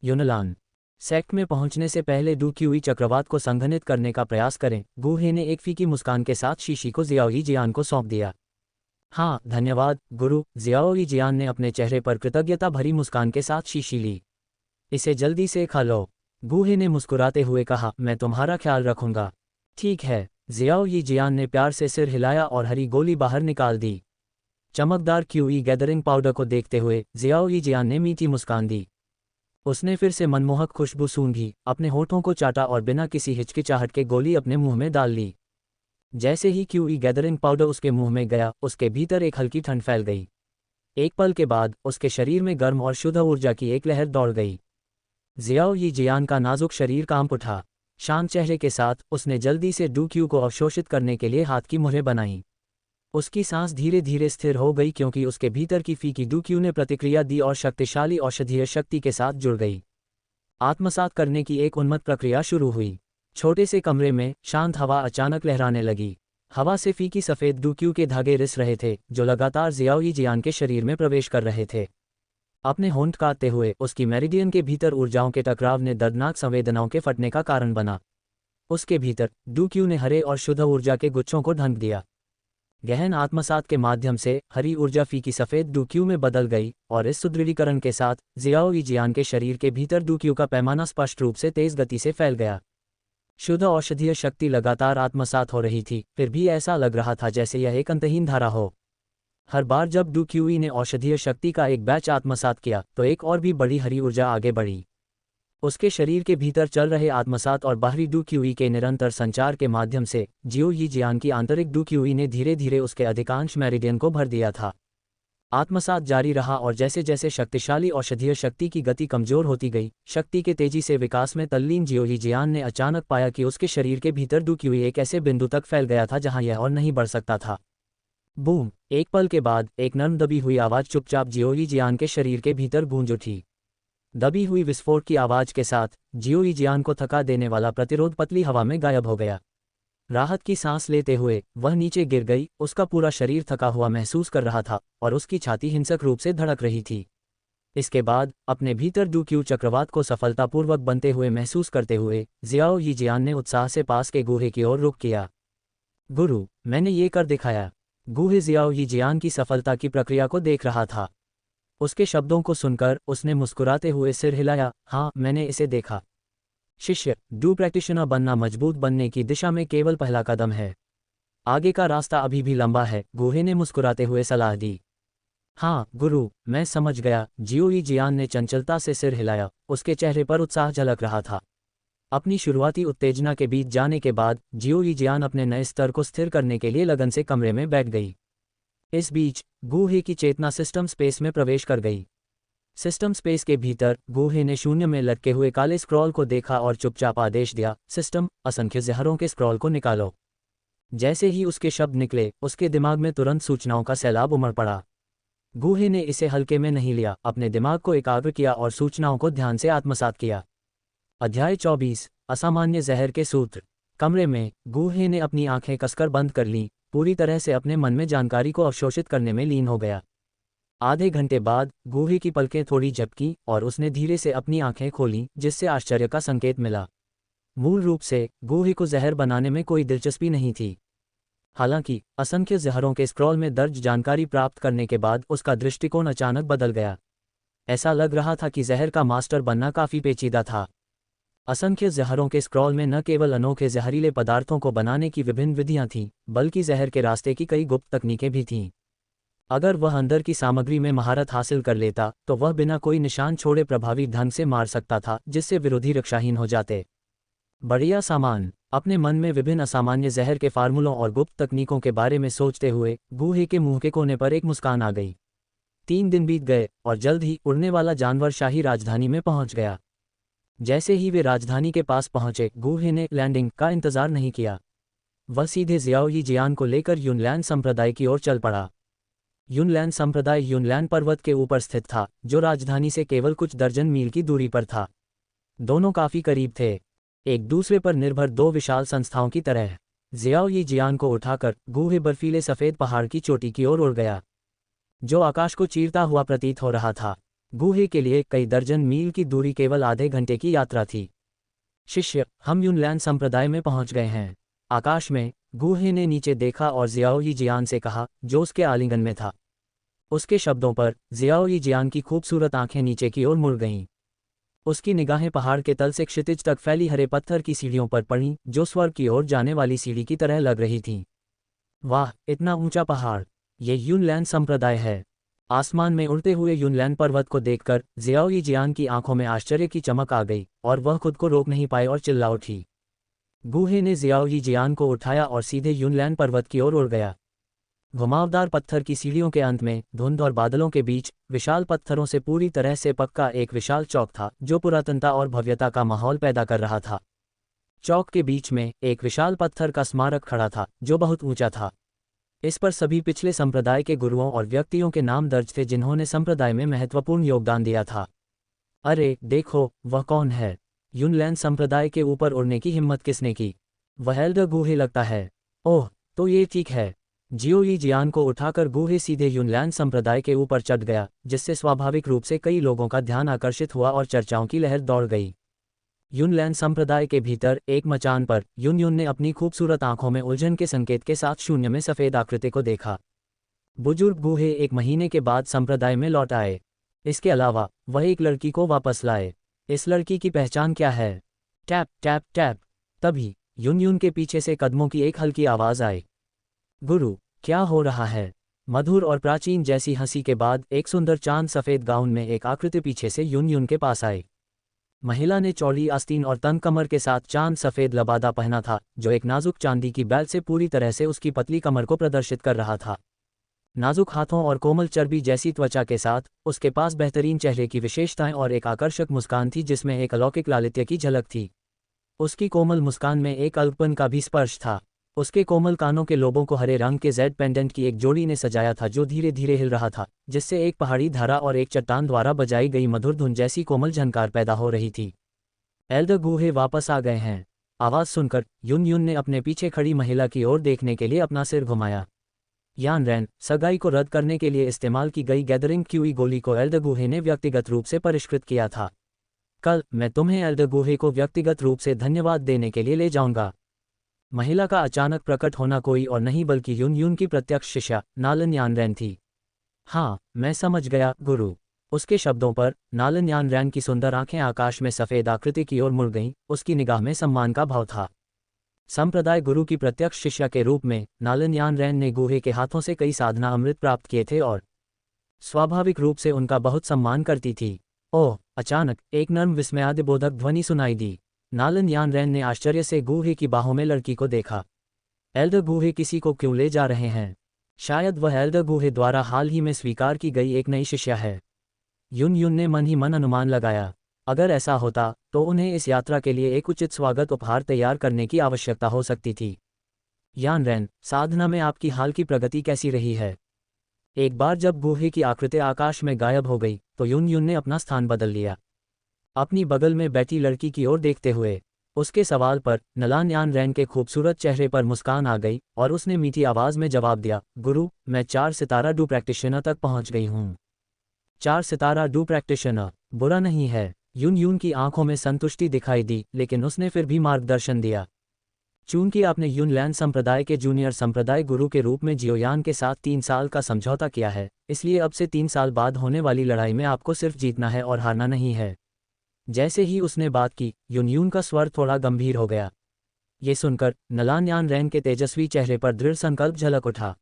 यूनलान सेक्ट में पहुंचने से पहले डू क्यूई चक्रवात को संघनित करने का प्रयास करें। गुहे ने एक फीकी मुस्कान के साथ शीशी को जियाओ यी जियान को सौंप दिया। हाँ, धन्यवाद गुरु। जियाओ यी जियान ने अपने चेहरे पर कृतज्ञता भरी मुस्कान के साथ शीशी ली। इसे जल्दी से खा लो, गुहे ने मुस्कुराते हुए कहा। मैं तुम्हारा ख्याल रखूंगा। ठीक है। जियाओ यी जियान ने प्यार से सिर हिलाया और हरी गोली बाहर निकाल दी। चमकदार क्यूई गैदरिंग पाउडर को देखते हुए जियाओ यी जियान ने मीठी मुस्कान दी। उसने फिर से मनमोहक खुशबू सूंघी, अपने होठों को चाटा और बिना किसी हिचकिचाहट के गोली अपने मुंह में डाल ली। जैसे ही क्यूई गैदरिंग पाउडर उसके मुंह में गया, उसके भीतर एक हल्की ठंड फैल गई। एक पल के बाद उसके शरीर में गर्म और शुद्ध ऊर्जा की एक लहर दौड़ गई। जियाओ यी जियान का नाजुक शरीर कांप उठा। शांत चेहरे के साथ उसने जल्दी से डू क्यू को अवशोषित करने के लिए हाथ की मुहरें बनाई। उसकी सांस धीरे धीरे स्थिर हो गई क्योंकि उसके भीतर की फीकी डू क्यू ने प्रतिक्रिया दी और शक्तिशाली औषधीय शक्ति के साथ जुड़ गई। आत्मसात करने की एक उन्मत्त प्रक्रिया शुरू हुई। छोटे से कमरे में शांत हवा अचानक लहराने लगी। हवा से फीकी सफ़ेद डू क्यू के धागे रिस रहे थे, जो लगातार जियाओ यी जियान के शरीर में प्रवेश कर रहे थे। अपने होंठ काटते हुए उसकी मेरिडियन के भीतर ऊर्जाओं के टकराव ने दर्दनाक संवेदनाओं के फटने का कारण बना। उसके भीतर डू क्यू ने हरे और शुद्ध ऊर्जा के गुच्छों को ढंक दिया। गहन आत्मसात के माध्यम से हरी ऊर्जा फीकी सफ़ेद डू क्यू में बदल गई और इस सुदृढ़ीकरण के साथ जियाओ यी जियान के शरीर के भीतर डू क्यू का पैमाना स्पष्ट रूप से तेज गति से फैल गया। शुद्ध औषधीय शक्ति लगातार आत्मसात हो रही थी, फिर भी ऐसा लग रहा था जैसे यह एक अंतहीन धारा हो। हर बार जब डू क्यूई ने औषधीय शक्ति का एक बैच आत्मसात किया तो एक और भी बड़ी हरी ऊर्जा आगे बढ़ी। उसके शरीर के भीतर चल रहे आत्मसात और बाहरी डू क्यूई के निरंतर संचार के माध्यम से जियो यी जियान की आंतरिक डू क्यूई ने धीरे धीरे उसके अधिकांश मेरिडियन को भर दिया था। आत्मसात जारी रहा और जैसे जैसे शक्तिशाली औषधीय शक्ति की गति कमजोर होती गई, शक्ति के तेजी से विकास में तल्लीन जियो यी जियान ने अचानक पाया कि उसके शरीर के भीतर डू क्यूई एक ऐसे बिंदु तक फैल गया था जहां यह और नहीं बढ़ सकता था। बूम! एक पल के बाद एक नर्म दबी हुई आवाज चुपचाप जियो यी जियान के शरीर के भीतर गूंज उठी। दबी हुई विस्फोट की आवाज के साथ जियो यी जियान को थका देने वाला प्रतिरोध पतली हवा में गायब हो गया। राहत की सांस लेते हुए वह नीचे गिर गई। उसका पूरा शरीर थका हुआ महसूस कर रहा था और उसकी छाती हिंसक रूप से धड़क रही थी। इसके बाद अपने भीतर डू क्यू चक्रवात को सफलतापूर्वक बनते हुए महसूस करते हुए जियाओ यी जियान ने उत्साह से पास के गुहे की ओर रुख किया। गुरु, मैंने ये कर दिखाया। गुहे जियाओ यी जियान की सफलता की प्रक्रिया को देख रहा था। उसके शब्दों को सुनकर उसने मुस्कुराते हुए सिर हिलाया। हाँ, मैंने इसे देखा। शिष्य, डू प्रैक्टिशनर बनना मजबूत बनने की दिशा में केवल पहला कदम है। आगे का रास्ता अभी भी लंबा है, गुहे ने मुस्कुराते हुए सलाह दी। हाँ गुरु, मैं समझ गया। जियो यी जियान ने चंचलता से सिर हिलाया। उसके चेहरे पर उत्साह झलक रहा था। अपनी शुरुआती उत्तेजना के बीच जाने के बाद जियो यी जियान अपने नए स्तर को स्थिर करने के लिए लगन से कमरे में बैठ गई। इस बीच गुहे की चेतना सिस्टम स्पेस में प्रवेश कर गई। सिस्टम स्पेस के भीतर गुहे ने शून्य में लटके हुए काले स्क्रॉल को देखा और चुपचाप आदेश दिया, सिस्टम, असंख्य जहरों के स्क्रॉल को निकालो। जैसे ही उसके शब्द निकले, उसके दिमाग में तुरंत सूचनाओं का सैलाब उमड़ पड़ा। गुहे ने इसे हल्के में नहीं लिया, अपने दिमाग को एकाग्र किया और सूचनाओं को ध्यान से आत्मसात किया। अध्याय 24, असामान्य जहर के सूत्र। कमरे में गुहे ने अपनी आंखें कसकर बंद कर लीं, पूरी तरह से अपने मन में जानकारी को अवशोषित करने में लीन हो गया। आधे घंटे बाद गुहे की पलकें थोड़ी झपकीं और उसने धीरे से अपनी आंखें खोलीं, जिससे आश्चर्य का संकेत मिला। मूल रूप से गुहे को जहर बनाने में कोई दिलचस्पी नहीं थी। हालांकि असंख्य जहरों के स्क्रॉल में दर्ज जानकारी प्राप्त करने के बाद उसका दृष्टिकोण अचानक बदल गया। ऐसा लग रहा था कि जहर का मास्टर बनना काफी पेचीदा था। असंख्य जहरों के स्क्रॉल में न केवल अनोखे जहरीले पदार्थों को बनाने की विभिन्न विधियां थीं, बल्कि जहर के रास्ते की कई गुप्त तकनीकें भी थीं। अगर वह अंदर की सामग्री में महारत हासिल कर लेता तो वह बिना कोई निशान छोड़े प्रभावी ढंग से मार सकता था, जिससे विरोधी रक्षाहीन हो जाते। बढ़िया सामान। अपने मन में विभिन्न असामान्य जहर के फार्मूलों और गुप्त तकनीकों के बारे में सोचते हुए गुहे के मुंह के कोने पर एक मुस्कान आ गई। 3 दिन बीत गए और जल्द ही उड़ने वाला जानवर शाही राजधानी में पहुंच गया। जैसे ही वे राजधानी के पास पहुंचे, गुहे ने लैंडिंग का इंतजार नहीं किया। वह सीधे जियाओ यी जियान को लेकर युनलैन संप्रदाय की ओर चल पड़ा। युनलैन संप्रदाय युनलैन पर्वत के ऊपर स्थित था, जो राजधानी से केवल कुछ दर्जन मील की दूरी पर था। दोनों काफी करीब थे, एक दूसरे पर निर्भर दो विशाल संस्थाओं की तरह। जियाओ यी जियान को उठाकर गुहे बर्फीले सफेद पहाड़ की चोटी की ओर उड़ गया, जो आकाश को चीरता हुआ प्रतीत हो रहा था। गुहे के लिए कई दर्जन मील की दूरी केवल आधे घंटे की यात्रा थी। शिष्य, हम युनलैन संप्रदाय में पहुंच गए हैं। आकाश में गुहे ने नीचे देखा और जियाओ यी जियान से कहा, जो उसके आलिंगन में था। उसके शब्दों पर जियाओ यी जियान की खूबसूरत आंखें नीचे की ओर मुड़ गईं। उसकी निगाहें पहाड़ के तल से क्षितिज तक फैली हरे पत्थर की सीढ़ियों पर पड़ीं, जो स्वर्ग की ओर जाने वाली सीढ़ी की तरह लग रही थीं। वाह, इतना ऊंचा पहाड़! ये युनलैन संप्रदाय है। आसमान में उड़ते हुए युनलैन पर्वत को देखकर जियाओ यी जियान की आंखों में आश्चर्य की चमक आ गई और वह खुद को रोक नहीं पाए और चिल्ला उठी। गुहे ने जियाओ यी जियान को उठाया और सीधे युनलैन पर्वत की ओर उड़ गया। घुमावदार पत्थर की सीढ़ियों के अंत में धुंध और बादलों के बीच विशाल पत्थरों से पूरी तरह से पक्का एक विशाल चौक था, जो पुरातनता और भव्यता का माहौल पैदा कर रहा था। चौक के बीच में एक विशाल पत्थर का स्मारक खड़ा था, जो बहुत ऊंचा था। इस पर सभी पिछले संप्रदाय के गुरुओं और व्यक्तियों के नाम दर्ज थे जिन्होंने संप्रदाय में महत्वपूर्ण योगदान दिया था। अरे देखो, वह कौन है? युनलैन संप्रदाय के ऊपर उड़ने की हिम्मत किसने की? वह एल्डर गुहे लगता है। ओह, तो ये ठीक है। जियो यी जियान को उठाकर गुहे सीधे युनलैन संप्रदाय के ऊपर चढ़ गया, जिससे स्वाभाविक रूप से कई लोगों का ध्यान आकर्षित हुआ और चर्चाओं की लहर दौड़ गई। युनलैन संप्रदाय के भीतर एक मचान पर युन ने अपनी खूबसूरत आंखों में उलझन के संकेत के साथ शून्य में सफेद आकृति को देखा। बुजुर्ग गुहे 1 महीने के बाद संप्रदाय में लौट आए। इसके अलावा वह एक लड़की को वापस लाए। इस लड़की की पहचान क्या है? Tap tap tap. तभी युन युन के पीछे से कदमों की एक हल्की आवाज आई। गुरु, क्या हो रहा है? मधुर और प्राचीन जैसी हंसी के बाद एक सुंदर चांद सफेद गाउन में एक आकृति पीछे से युन युन के पास आई। महिला ने चौड़ी आस्तीन और तंग कमर के साथ चांद सफेद लबादा पहना था, जो एक नाजुक चांदी की बेल्ट से पूरी तरह से उसकी पतली कमर को प्रदर्शित कर रहा था। नाजुक हाथों और कोमल चर्बी जैसी त्वचा के साथ उसके पास बेहतरीन चेहरे की विशेषताएं और एक आकर्षक मुस्कान थी जिसमें एक अलौकिक लालित्य की झलक थी। उसकी कोमल मुस्कान में एक अल्पपन का भी स्पर्श था। उसके कोमल कानों के लोबों को हरे रंग के जेड पेंडेंट की एक जोड़ी ने सजाया था जो धीरे धीरे हिल रहा था, जिससे एक पहाड़ी धारा और एक चट्टान द्वारा बजाई गई मधुर धुन जैसी कोमल झनकार पैदा हो रही थी। एल्डर गुहे वापस आ गए हैं। आवाज सुनकर युन युन ने अपने पीछे खड़ी महिला की ओर देखने के लिए अपना सिर घुमाया। यान रैन, सगाई को रद्द करने के लिए इस्तेमाल की गई गैदरिंग क्यूई गोली को एल्डर गुहे ने व्यक्तिगत रूप से परिष्कृत किया था। कल मैं तुम्हें एल्डर गुहे को व्यक्तिगत रूप से धन्यवाद देने के लिए ले जाऊंगा। महिला का अचानक प्रकट होना कोई और नहीं बल्कि युन युन की प्रत्यक्ष शिष्या नालन यान रैन थी। हाँ, मैं समझ गया गुरु। उसके शब्दों पर नालन यान रैन की सुंदर आंखें आकाश में सफेद आकृति की ओर मुड़ गईं, उसकी निगाह में सम्मान का भाव था। संप्रदाय गुरु की प्रत्यक्ष शिष्या के रूप में नालन यान रैन ने गुहे के हाथों से कई साधना अमृत प्राप्त किए थे और स्वाभाविक रूप से उनका बहुत सम्मान करती थी। ओह! अचानक एक नर्म विस्मयादिबोधक ध्वनि सुनाई दी। नालन यान रैन ने आश्चर्य से गुहे की बाहों में लड़की को देखा। एल्डर गुहे किसी को क्यों ले जा रहे हैं? शायद वह एल्डर गुहे द्वारा हाल ही में स्वीकार की गई एक नई शिष्या है। युन युन ने मन ही मन अनुमान लगाया। अगर ऐसा होता तो उन्हें इस यात्रा के लिए एक उचित स्वागत उपहार तैयार करने की आवश्यकता हो सकती थी। यान रैन, साधना में आपकी हाल की प्रगति कैसी रही है? एक बार जब गुहे की आकृति आकाश में गायब हो गई तो युन युन ने अपना स्थान बदल लिया। अपनी बगल में बैठी लड़की की ओर देखते हुए उसके सवाल पर नलान यान रैन के खूबसूरत चेहरे पर मुस्कान आ गई और उसने मीठी आवाज में जवाब दिया, गुरु, मैं 4 सितारा डू प्रैक्टिशनर तक पहुंच गई हूँ। 4 सितारा डू प्रैक्टिशनर बुरा नहीं है। युन युन की आंखों में संतुष्टि दिखाई दी, लेकिन उसने फिर भी मार्गदर्शन दिया। चूंकि आपने युनलैंड संप्रदाय के जूनियर संप्रदाय गुरु के रूप में जियोयान के साथ 3 साल का समझौता किया है, इसलिए अब से 3 साल बाद होने वाली लड़ाई में आपको सिर्फ जीतना है और हारना नहीं है। जैसे ही उसने बात की, युन युन का स्वर थोड़ा गंभीर हो गया। ये सुनकर नलान यान रैन के तेजस्वी चेहरे पर दृढ़ संकल्प झलक उठा।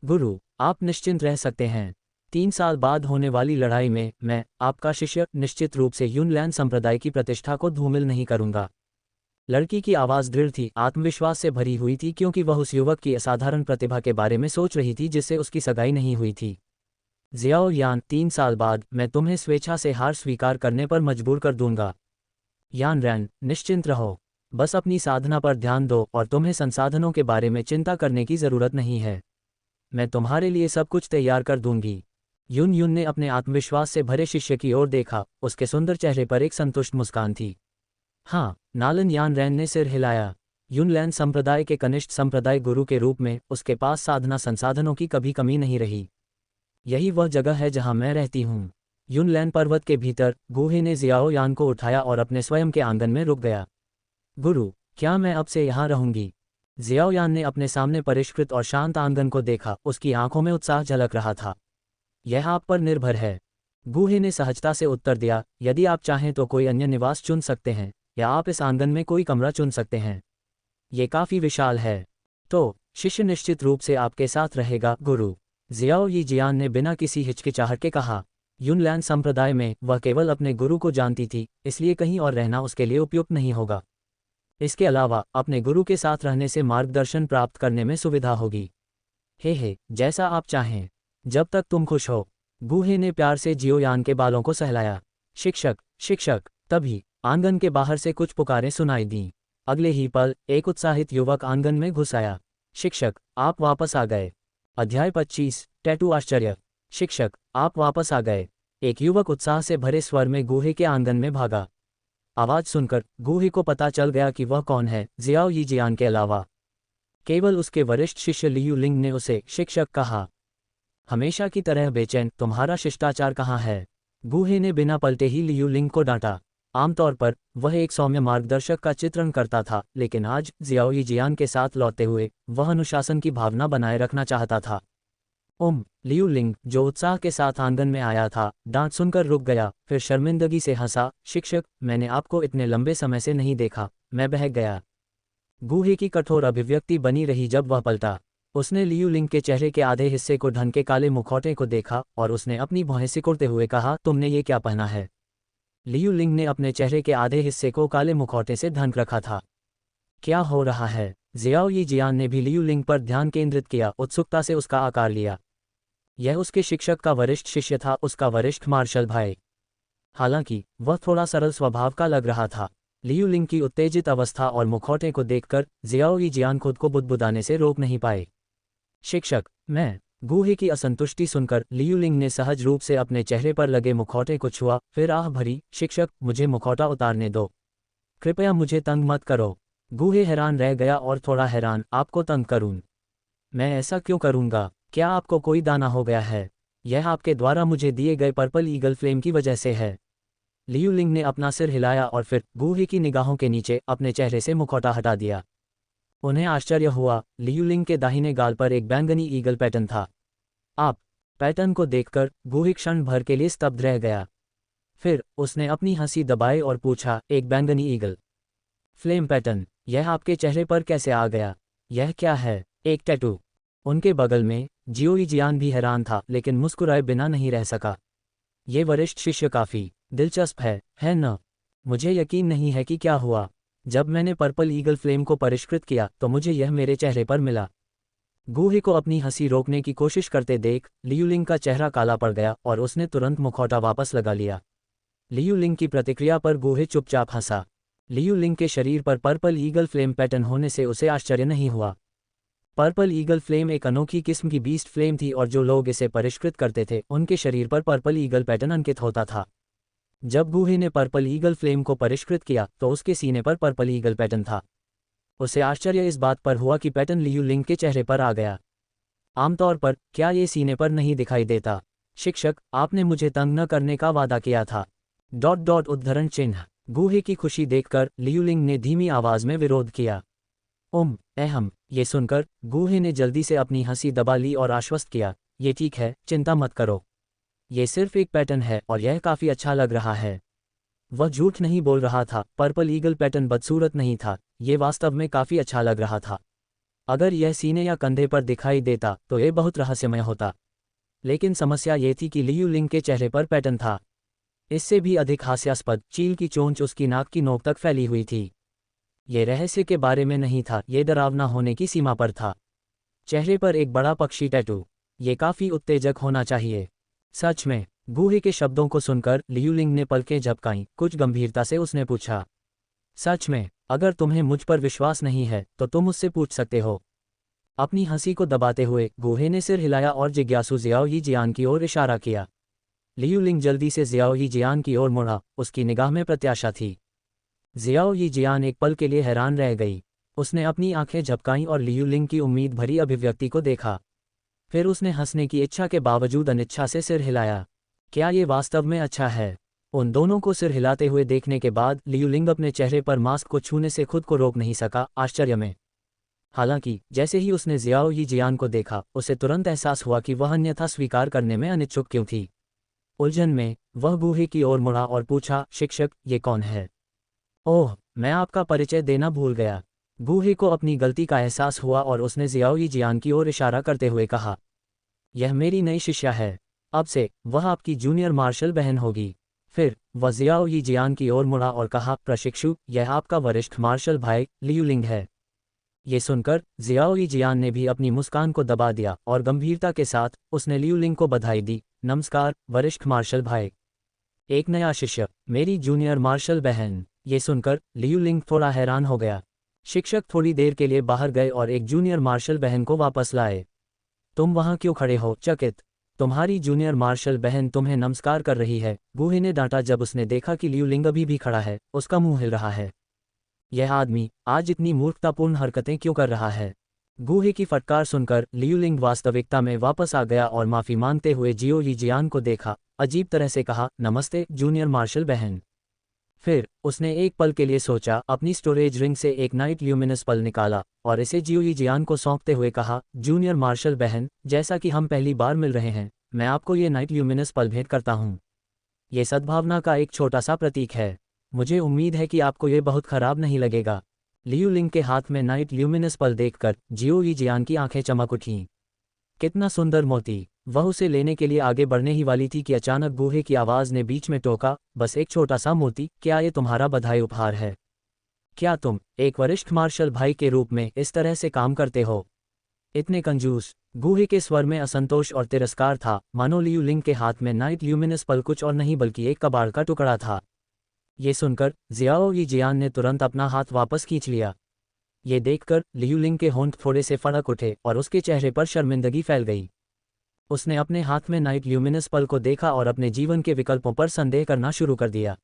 गुरु, आप निश्चिंत रह सकते हैं। 3 साल बाद होने वाली लड़ाई में मैं, आपका शिष्य, निश्चित रूप से युनलैंड संप्रदाय की प्रतिष्ठा को धूमिल नहीं करूंगा। लड़की की आवाज़ दृढ़ थी, आत्मविश्वास से भरी हुई थी, क्योंकि वह उस युवक की असाधारण प्रतिभा के बारे में सोच रही थी जिससे उसकी सगाई नहीं हुई थी। ज़ियाओ यान, 3 साल बाद मैं तुम्हें स्वेच्छा से हार स्वीकार करने पर मजबूर कर दूंगा। यान रैन, निश्चिंत रहो। बस अपनी साधना पर ध्यान दो और तुम्हें संसाधनों के बारे में चिंता करने की ज़रूरत नहीं है। मैं तुम्हारे लिए सब कुछ तैयार कर दूंगी। युन युन ने अपने आत्मविश्वास से भरे शिष्य की ओर देखा। उसके सुंदर चेहरे पर एक संतुष्ट मुस्कान थी। हाँ, नालन यान रैन ने सिर हिलाया। युनलैंड संप्रदाय के कनिष्ठ संप्रदाय गुरु के रूप में उसके पास साधना संसाधनों की कभी कमी नहीं रही। यही वह जगह है जहां मैं रहती हूँ। युनलैंड पर्वत के भीतर गुहे ने ज़ियाओ यान को उठाया और अपने स्वयं के आंगन में रुक गया। गुरु, क्या मैं अब से यहाँ रहूंगी? ज़ियाओ यान ने अपने सामने परिष्कृत और शांत आंगन को देखा। उसकी आंखों में उत्साह झलक रहा था। यह आप पर निर्भर है। गुहे ने सहजता से उत्तर दिया, यदि आप चाहें तो कोई अन्य निवास चुन सकते हैं, या आप इस आंगन में कोई कमरा चुन सकते हैं। ये काफ़ी विशाल है। तो शिष्य निश्चित रूप से आपके साथ रहेगा गुरु, ज़ियाओ यी जियान ने बिना किसी हिचकिचाहट के कहा। युनलैंड संप्रदाय में वह केवल अपने गुरु को जानती थी, इसलिए कहीं और रहना उसके लिए उपयुक्त नहीं होगा। इसके अलावा अपने गुरु के साथ रहने से मार्गदर्शन प्राप्त करने में सुविधा होगी। हे, जैसा आप चाहें, जब तक तुम खुश हो। गुहे ने प्यार से जियोयान के बालों को सहलाया। शिक्षक, शिक्षक। तभी आंगन के बाहर से कुछ पुकारें सुनाई दीं। अगले ही पल एक उत्साहित युवक आंगन में घुस आया। शिक्षक, आप वापस आ गए। अध्याय 25, टैटू आश्चर्य। शिक्षक, आप वापस आ गए। एक युवक उत्साह से भरे स्वर में गुहे के आंगन में भागा। आवाज सुनकर गुहे को पता चल गया कि वह कौन है। ज़ियाओ यी जियान के अलावा केवल उसके वरिष्ठ शिष्य लियू लिंग ने उसे शिक्षक कहा। हमेशा की तरह बेचैन, तुम्हारा शिष्टाचार कहाँ है? गुहे ने बिना पलटे ही लियू लिंग को डांटा। आमतौर पर वह एक सौम्य मार्गदर्शक का चित्रण करता था, लेकिन आज ज़ियाओ यी जियान के साथ लौटते हुए वह अनुशासन की भावना बनाए रखना चाहता था। लियू लिंग, जो उत्साह के साथ आंगन में आया था, डांट सुनकर रुक गया, फिर शर्मिंदगी से हंसा। शिक्षक, मैंने आपको इतने लंबे समय से नहीं देखा, मैं बहक गया। गूहे की कठोर अभिव्यक्ति बनी रही जब वह पलटा। उसने लियू लिंग के चेहरे के आधे हिस्से को ढंग के काले मुखौटे को देखा और उसने अपनी भौहें सिकुड़ते हुए कहा, तुमने ये क्या पहना है? लियू लिंग ने अपने चेहरे के आधे हिस्से को काले मुखौटे से ढक रखा था। क्या हो रहा है? जियाओ यी जियान ने भी लियू लिंग पर ध्यान केंद्रित किया, उत्सुकता से उसका आकार लिया। यह उसके शिक्षक का वरिष्ठ शिष्य था, उसका वरिष्ठ मार्शल भाई। हालांकि वह थोड़ा सरल स्वभाव का लग रहा था। लियू लिंग की उत्तेजित अवस्था और मुखौटे को देखकर जियाओ यी जियान खुद को बुदबुदाने से रोक नहीं पाए। शिक्षक, मैं। गूहे की असंतुष्टि सुनकर लियू लिंग ने सहज रूप से अपने चेहरे पर लगे मुखौटे को छुआ, फिर आह भरी, शिक्षक, मुझे मुखौटा उतारने दो। कृपया मुझे तंग मत करो। गूहे हैरान रह गया और थोड़ा हैरान, आपको तंग करूं? मैं ऐसा क्यों करूंगा? क्या आपको कोई दाना हो गया है? यह आपके द्वारा मुझे दिए गए पर्पल ईगल फ्लेम की वजह से है। लियू लिंग ने अपना सिर हिलाया और फिर गूहे की निगाहों के नीचे अपने चेहरे से मुखौटा हटा दिया। उन्हें आश्चर्य हुआ, लियू लिंग के दाहिने गाल पर एक बैंगनी ईगल पैटर्न था। आप। पैटर्न को देखकर गूहे क्षण भर के लिए स्तब्ध रह गया। फिर उसने अपनी हंसी दबाई और पूछा, एक बैंगनी ईगल फ्लेम पैटर्न, यह आपके चेहरे पर कैसे आ गया? यह क्या है? एक टैटू? उनके बगल में जियो यी जियान भी हैरान था, लेकिन मुस्कुराए बिना नहीं रह सका। ये वरिष्ठ शिष्य काफी दिलचस्प है न? मुझे यकीन नहीं है कि क्या हुआ। जब मैंने पर्पल ईगल फ्लेम को परिष्कृत किया तो मुझे यह मेरे चेहरे पर मिला। गूहे को अपनी हंसी रोकने की कोशिश करते देख लियू लिंग का चेहरा काला पड़ गया और उसने तुरंत मुखौटा वापस लगा लिया। लियू लिंग की प्रतिक्रिया पर गूहे चुपचाप हंसा। लियू लिंग के शरीर पर पर्पल ईगल फ्लेम पैटर्न होने से उसे आश्चर्य नहीं हुआ। पर्पल ईगल फ्लेम एक अनोखी किस्म की बीस्ट फ्लेम थी और जो लोग इसे परिष्कृत करते थे उनके शरीर पर पर्पल ईगल पैटर्न अंकित होता था। जब गूहे ने पर्पल ईगल फ्लेम को परिष्कृत किया तो उसके सीने पर पर्पल ईगल पैटर्न था। उसे आश्चर्य इस बात पर हुआ कि पैटर्न लियू लिंग के चेहरे पर आ गया। आमतौर पर क्या ये सीने पर नहीं दिखाई देता? शिक्षक, आपने मुझे तंग न करने का वादा किया था। उद्धरण चिन्ह। गूहे की खुशी देखकर लियू लिंग ने धीमी आवाज में विरोध किया। अहम। ये सुनकर गूहे ने जल्दी से अपनी हंसी दबा ली और आश्वस्त किया, ये ठीक है, चिंता मत करो। ये सिर्फ एक पैटर्न है और यह काफी अच्छा लग रहा है। वह झूठ नहीं बोल रहा था, पर्पल ईगल पैटर्न बदसूरत नहीं था, ये वास्तव में काफी अच्छा लग रहा था। अगर यह सीने या कंधे पर दिखाई देता तो ये बहुत रहस्यमय होता। लेकिन समस्या ये थी कि लियू लिंग के चेहरे पर पैटर्न था। इससे भी अधिक हास्यास्पद, चील की चोंच उसकी नाक की नोक तक फैली हुई थी। ये रहस्य के बारे में नहीं था, ये डरावना होने की सीमा पर था। चेहरे पर एक बड़ा पक्षी टैटू, ये काफी उत्तेजक होना चाहिए। सच में? गूहे के शब्दों को सुनकर लियू लिंग ने पलकें झपकाईं, कुछ गंभीरता से उसने पूछा, सच में? अगर तुम्हें मुझ पर विश्वास नहीं है तो तुम मुझसे पूछ सकते हो। अपनी हंसी को दबाते हुए गूहे ने सिर हिलाया और जिज्ञासु जियाओ यी जियान की ओर इशारा किया। लियू लिंग जल्दी से जियाओ यी जियान की ओर मुड़ा, उसकी निगाह में प्रत्याशा थी। जियाओ यी जियान एक पल के लिए हैरान रह गई। उसने अपनी आंखें झपकाईं और लियू लिंग की उम्मीद भरी अभिव्यक्ति को देखा। फिर उसने हंसने की इच्छा के बावजूद अनिच्छा से सिर हिलाया। क्या ये वास्तव में अच्छा है? उन दोनों को सिर हिलाते हुए देखने के बाद लियू लिंग अपने चेहरे पर मास्क को छूने से खुद को रोक नहीं सका, आश्चर्य में। हालांकि जैसे ही उसने जियाओ यी जियान को देखा उसे तुरंत एहसास हुआ कि वह अन्यथा स्वीकार करने में अनिच्छुक क्यों थी। उलझन में वह गूहे की ओर मुड़ा और पूछा, शिक्षक, ये कौन है? ओह, मैं आपका परिचय देना भूल गया। गूहे को अपनी गलती का एहसास हुआ और उसने जियाओ यी जियान की ओर इशारा करते हुए कहा, यह मेरी नई शिष्या है। अब से वह आपकी जूनियर मार्शल बहन होगी। फिर वह जियाओ यी जियान की ओर मुड़ा और कहा, प्रशिक्षु, यह आपका वरिष्ठ मार्शल भाई लियू लिंग है। ये सुनकर जियाओ यी जियान ने भी अपनी मुस्कान को दबा दिया और गंभीरता के साथ उसने लियू लिंग को बधाई दी। नमस्कार वरिष्ठ मार्शल भाई। एक नया शिष्य, मेरी जूनियर मार्शल बहन। ये सुनकर लियू लिंग थोड़ा हैरान हो गया। शिक्षक थोड़ी देर के लिए बाहर गए और एक जूनियर मार्शल बहन को वापस लाए। तुम वहां क्यों खड़े हो, चकित? तुम्हारी जूनियर मार्शल बहन तुम्हें नमस्कार कर रही है, गूहे ने डांटा जब उसने देखा कि लियू लिंग अभी भी खड़ा है, उसका मुंह हिल रहा है। यह आदमी आज इतनी मूर्खतापूर्ण हरकतें क्यों कर रहा है? गूहे की फटकार सुनकर लियू लिंग वास्तविकता में वापस आ गया और माफी मांगते हुए जियो यी जियान को देखा, अजीब तरह से कहा, नमस्ते जूनियर मार्शल बहन। फिर उसने एक पल के लिए सोचा, अपनी स्टोरेज रिंग से एक नाइट ल्यूमिनस पल निकाला और इसे जियो यी जियान को सौंपते हुए कहा, जूनियर मार्शल बहन, जैसा कि हम पहली बार मिल रहे हैं, मैं आपको ये नाइट ल्यूमिनस पल भेंट करता हूँ। ये सद्भावना का एक छोटा सा प्रतीक है। मुझे उम्मीद है कि आपको ये बहुत खराब नहीं लगेगा। लियू लिंग के हाथ में नाइट ल्यूमिनस पल देखकर जियो यी जियान की आंखें चमक उठीं। कितना सुंदर मोती! वह उसे लेने के लिए आगे बढ़ने ही वाली थी कि अचानक बूहे की आवाज़ ने बीच में टोका, बस एक छोटा सा मोती, क्या ये तुम्हारा बधाई उपहार है? क्या तुम एक वरिष्ठ मार्शल भाई के रूप में इस तरह से काम करते हो? इतने कंजूस! बूहे के स्वर में असंतोष और तिरस्कार था, मानो लियू लिंग के हाथ में नाइट ल्यूमिनस पल कुछ और नहीं बल्कि एक कबाड़ का टुकड़ा था। ये सुनकर जियाओ यी जियान ने तुरंत अपना हाथ वापस खींच लिया। ये देखकर लियू लिंग के होंठ थोड़े से फड़क उठे और उसके चेहरे पर शर्मिंदगी फैल गई। उसने अपने हाथ में नाइट ल्यूमिनस पल को देखा और अपने जीवन के विकल्पों पर संदेह करना शुरू कर दिया।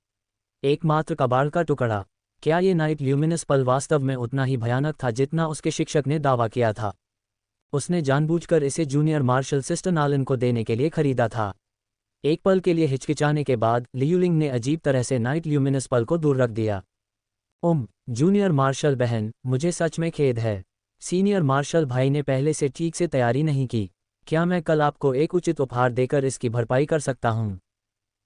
एकमात्र कबाड़ का टुकड़ा! क्या ये नाइट ल्यूमिनस पल वास्तव में उतना ही भयानक था जितना उसके शिक्षक ने दावा किया था? उसने जानबूझकर इसे जूनियर मार्शल सिस्टर नालन को देने के लिए खरीदा था। एक पल के लिए हिचकिचाने के बाद लियू लिंग ने अजीब तरह से नाइट ल्यूमिनस पल को दूर रख दिया। जूनियर मार्शल बहन, मुझे सच में खेद है। सीनियर मार्शल भाई ने पहले से ठीक से तैयारी नहीं की। क्या मैं कल आपको एक उचित उपहार देकर इसकी भरपाई कर सकता हूँ?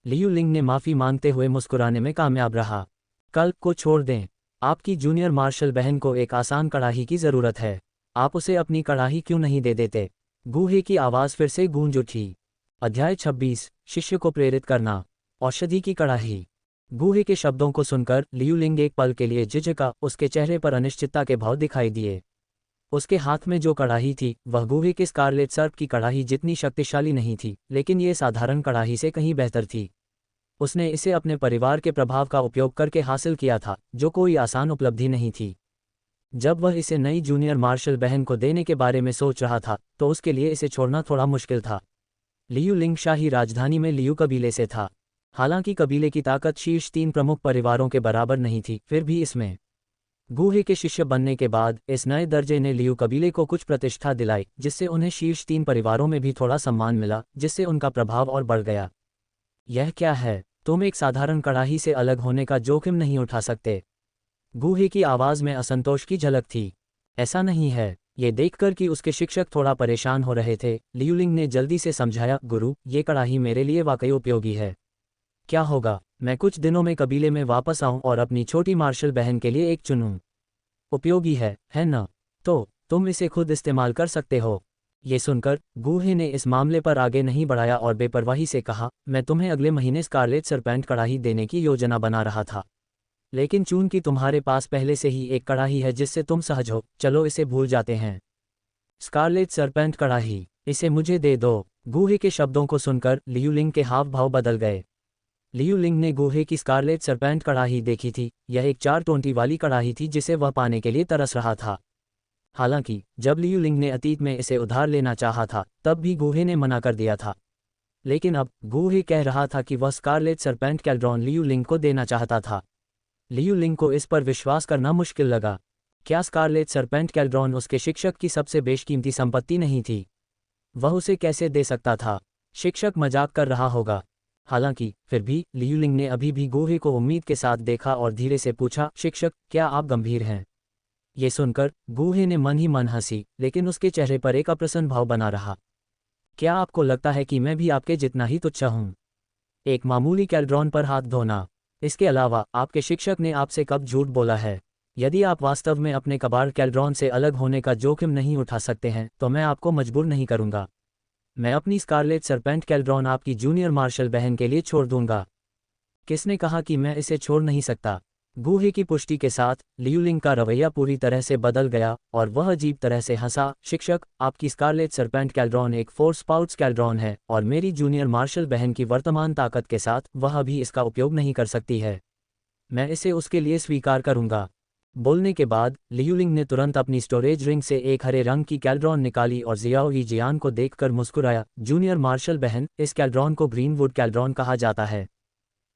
लियू लिंग ने माफ़ी मांगते हुए मुस्कुराने में कामयाब रहा। कल को छोड़ दें। आपकी जूनियर मार्शल बहन को एक आसान कड़ाही की ज़रूरत है। आप उसे अपनी कड़ाही क्यों नहीं दे देते? बूहे की आवाज़ फिर से गूंज उठी। अध्याय 26, शिष्य को प्रेरित करना। औषधि की कड़ाही। बूहे के शब्दों को सुनकर लियू लिंग एक पल के लिए झिझका, उसके चेहरे पर अनिश्चितता के भाव दिखाई दिए। उसके हाथ में जो कड़ाही थी वह बूहे के स्कारलेट सर्प की कड़ाही जितनी शक्तिशाली नहीं थी, लेकिन ये साधारण कड़ाही से कहीं बेहतर थी। उसने इसे अपने परिवार के प्रभाव का उपयोग करके हासिल किया था, जो कोई आसान उपलब्धि नहीं थी। जब वह इसे नई जूनियर मार्शल बहन को देने के बारे में सोच रहा था तो उसके लिए इसे छोड़ना थोड़ा मुश्किल था। लियू लिंग शाही राजधानी में लियू कबीले से था। हालांकि कबीले की ताकत शीर्ष 3 प्रमुख परिवारों के बराबर नहीं थी, फिर भी इसमें बूहे के शिष्य बनने के बाद इस नए दर्जे ने लियू कबीले को कुछ प्रतिष्ठा दिलाई, जिससे उन्हें शीर्ष 3 परिवारों में भी थोड़ा सम्मान मिला, जिससे उनका प्रभाव और बढ़ गया। यह क्या है? तुम एक साधारण कड़ाही से अलग होने का जोखिम नहीं उठा सकते? बूहे की आवाज़ में असंतोष की झलक थी। ऐसा नहीं है। ये देखकर कि उसके शिक्षक थोड़ा परेशान हो रहे थे, लियू लिंग ने जल्दी से समझाया, गुरु, ये कड़ाही मेरे लिए वाकई उपयोगी है। क्या होगा? मैं कुछ दिनों में कबीले में वापस आऊं और अपनी छोटी मार्शल बहन के लिए एक चुनूं। उपयोगी है न? तो तुम इसे खुद इस्तेमाल कर सकते हो। ये सुनकर बूहे ने इस मामले पर आगे नहीं बढ़ाया और बेपरवाही से कहा, मैं तुम्हें अगले महीने स्कारलेट सरपेंट कड़ाही देने की योजना बना रहा था, लेकिन चूंकि तुम्हारे पास पहले से ही एक कड़ाही है जिससे तुम सहज हो, चलो इसे भूल जाते हैं। स्कारलेट सरपेंट कड़ाही, इसे मुझे दे दो। बूहे के शब्दों को सुनकर लियू लिंग के हाव भाव बदल गए। लियू लिंग ने बूहे की स्कारलेट सरपेंट कड़ाही देखी थी। यह एक 4 टोंटी वाली कड़ाही थी जिसे वह पाने के लिए तरस रहा था। हालांकि जब लियू लिंग ने अतीत में इसे उधार लेना चाहा था तब भी बूहे ने मना कर दिया था, लेकिन अब बूहे कह रहा था कि वह स्कारलेट सरपेंट कैल्ड्रॉन लियू लिंग को देना चाहता था। लियू लिंग को इस पर विश्वास करना मुश्किल लगा। क्या स्कारलेट सरपेंट कैल्ड्रॉन उसके शिक्षक की सबसे बेशकीमती संपत्ति नहीं थी? वह उसे कैसे दे सकता था? शिक्षक मजाक कर रहा होगा। हालांकि फिर भी लियू लिंग ने अभी भी बूहे को उम्मीद के साथ देखा और धीरे से पूछा, शिक्षक, क्या आप गंभीर हैं? ये सुनकर बूहे ने मन ही मन हंसी, लेकिन उसके चेहरे पर एक अप्रसन्न भाव बना रहा। क्या आपको लगता है कि मैं भी आपके जितना ही तुच्छ हूं? एक मामूली कैल्ड्रॉन पर हाथ धोना। इसके अलावा आपके शिक्षक ने आपसे कब झूठ बोला है? यदि आप वास्तव में अपने कबाड़ कैल्ड्रॉन से अलग होने का जोखिम नहीं उठा सकते हैं तो मैं आपको मजबूर नहीं करूंगा। मैं अपनी स्कारलेट सरपेंट कैल्ड्रॉन आपकी जूनियर मार्शल बहन के लिए छोड़ दूंगा। किसने कहा कि मैं इसे छोड़ नहीं सकता? बूहे की पुष्टि के साथ लियू लिंग का रवैया पूरी तरह से बदल गया और वह अजीब तरह से हंसा। शिक्षक, आपकी स्कारलेट सरपेंट कैल्ड्रॉन एक फोर्स पाउट्स कैल्ड्रॉन है और मेरी जूनियर मार्शल बहन की वर्तमान ताकत के साथ वह अभी इसका उपयोग नहीं कर सकती है। मैं इसे उसके लिए स्वीकार करूंगा। बोलने के बाद लियू लिंग ने तुरंत अपनी स्टोरेज रिंग से एक हरे रंग की कैल्ड्रॉन निकाली और जियाओ यी जियान को देखकर मुस्कुराया। जूनियर मार्शल बहन, इस कैल्ड्रॉन को ग्रीनवुड कैल्ड्रॉन कहा जाता है।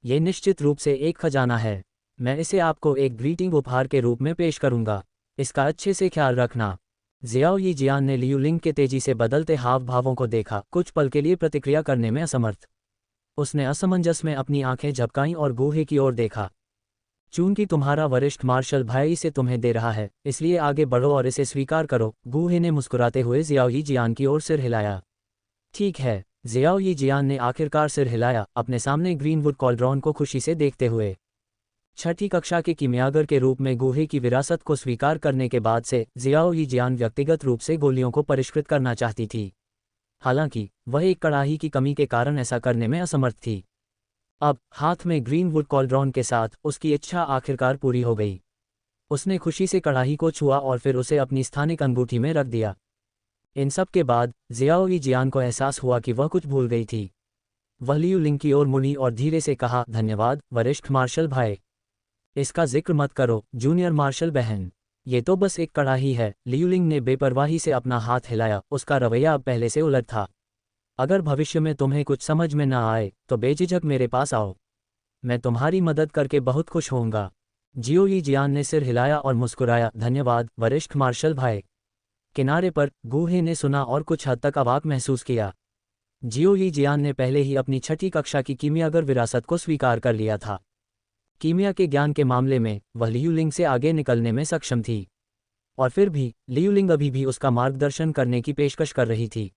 ये निश्चित रूप से एक खजाना है। मैं इसे आपको एक ग्रीटिंग उपहार के रूप में पेश करूंगा। इसका अच्छे से ख्याल रखना। जियाओ यी जियान ने लियू लिंग के तेजी से बदलते हाव भावों को देखा, कुछ पल के लिए प्रतिक्रिया करने में असमर्थ। उसने असमंजस में अपनी आंखें झपकाईं और बूहे की ओर देखा। चूंकि तुम्हारा वरिष्ठ मार्शल भाई इसे तुम्हें दे रहा है, इसलिए आगे बढ़ो और इसे स्वीकार करो। बूहे ने मुस्कुराते हुए जियाओ यी जियान की ओर सिर हिलाया। ठीक है। जियाओ यी जियान ने आखिरकार सिर हिलाया, अपने सामने ग्रीनवुड कैल्ड्रॉन को खुशी से देखते हुए। छठी कक्षा के कीमियागर के रूप में गुहे की विरासत को स्वीकार करने के बाद से जियाओ यीजियान व्यक्तिगत रूप से गोलियों को परिष्कृत करना चाहती थी। हालांकि वह एक कड़ाही की कमी के कारण ऐसा करने में असमर्थ थी। अब हाथ में ग्रीनवुड कॉल्ड्रॉन के साथ उसकी इच्छा आखिरकार पूरी हो गई। उसने खुशी से कड़ाही को छुआ और फिर उसे अपनी स्थानिक अंगूठी में रख दिया। इन सब के बाद जियाओ यीजियान को एहसास हुआ कि वह कुछ भूल गई थी। वह लियू लिंग की ओर मुड़ी और धीरे से कहा, धन्यवाद वरिष्ठ मार्शल भाई। इसका जिक्र मत करो जूनियर मार्शल बहन, ये तो बस एक कड़ाही है। लियू लिंग ने बेपरवाही से अपना हाथ हिलाया। उसका रवैया अब पहले से उलट था। अगर भविष्य में तुम्हें कुछ समझ में न आए तो बेझिझक मेरे पास आओ, मैं तुम्हारी मदद करके बहुत खुश होऊंगा। जियो यीजियान ने सिर हिलाया और मुस्कुराया, धन्यवाद वरिष्ठ मार्शल भाई। किनारे पर गुहे ने सुना और कुछ हद तक अवाक महसूस किया। जियो यीजियान ने पहले ही अपनी छठी कक्षा की कीमियागर विरासत को स्वीकार कर लिया था। कीमिया के ज्ञान के मामले में वह लियू लिंग से आगे निकलने में सक्षम थी, और फिर भी लियू लिंग अभी भी उसका मार्गदर्शन करने की पेशकश कर रही थी।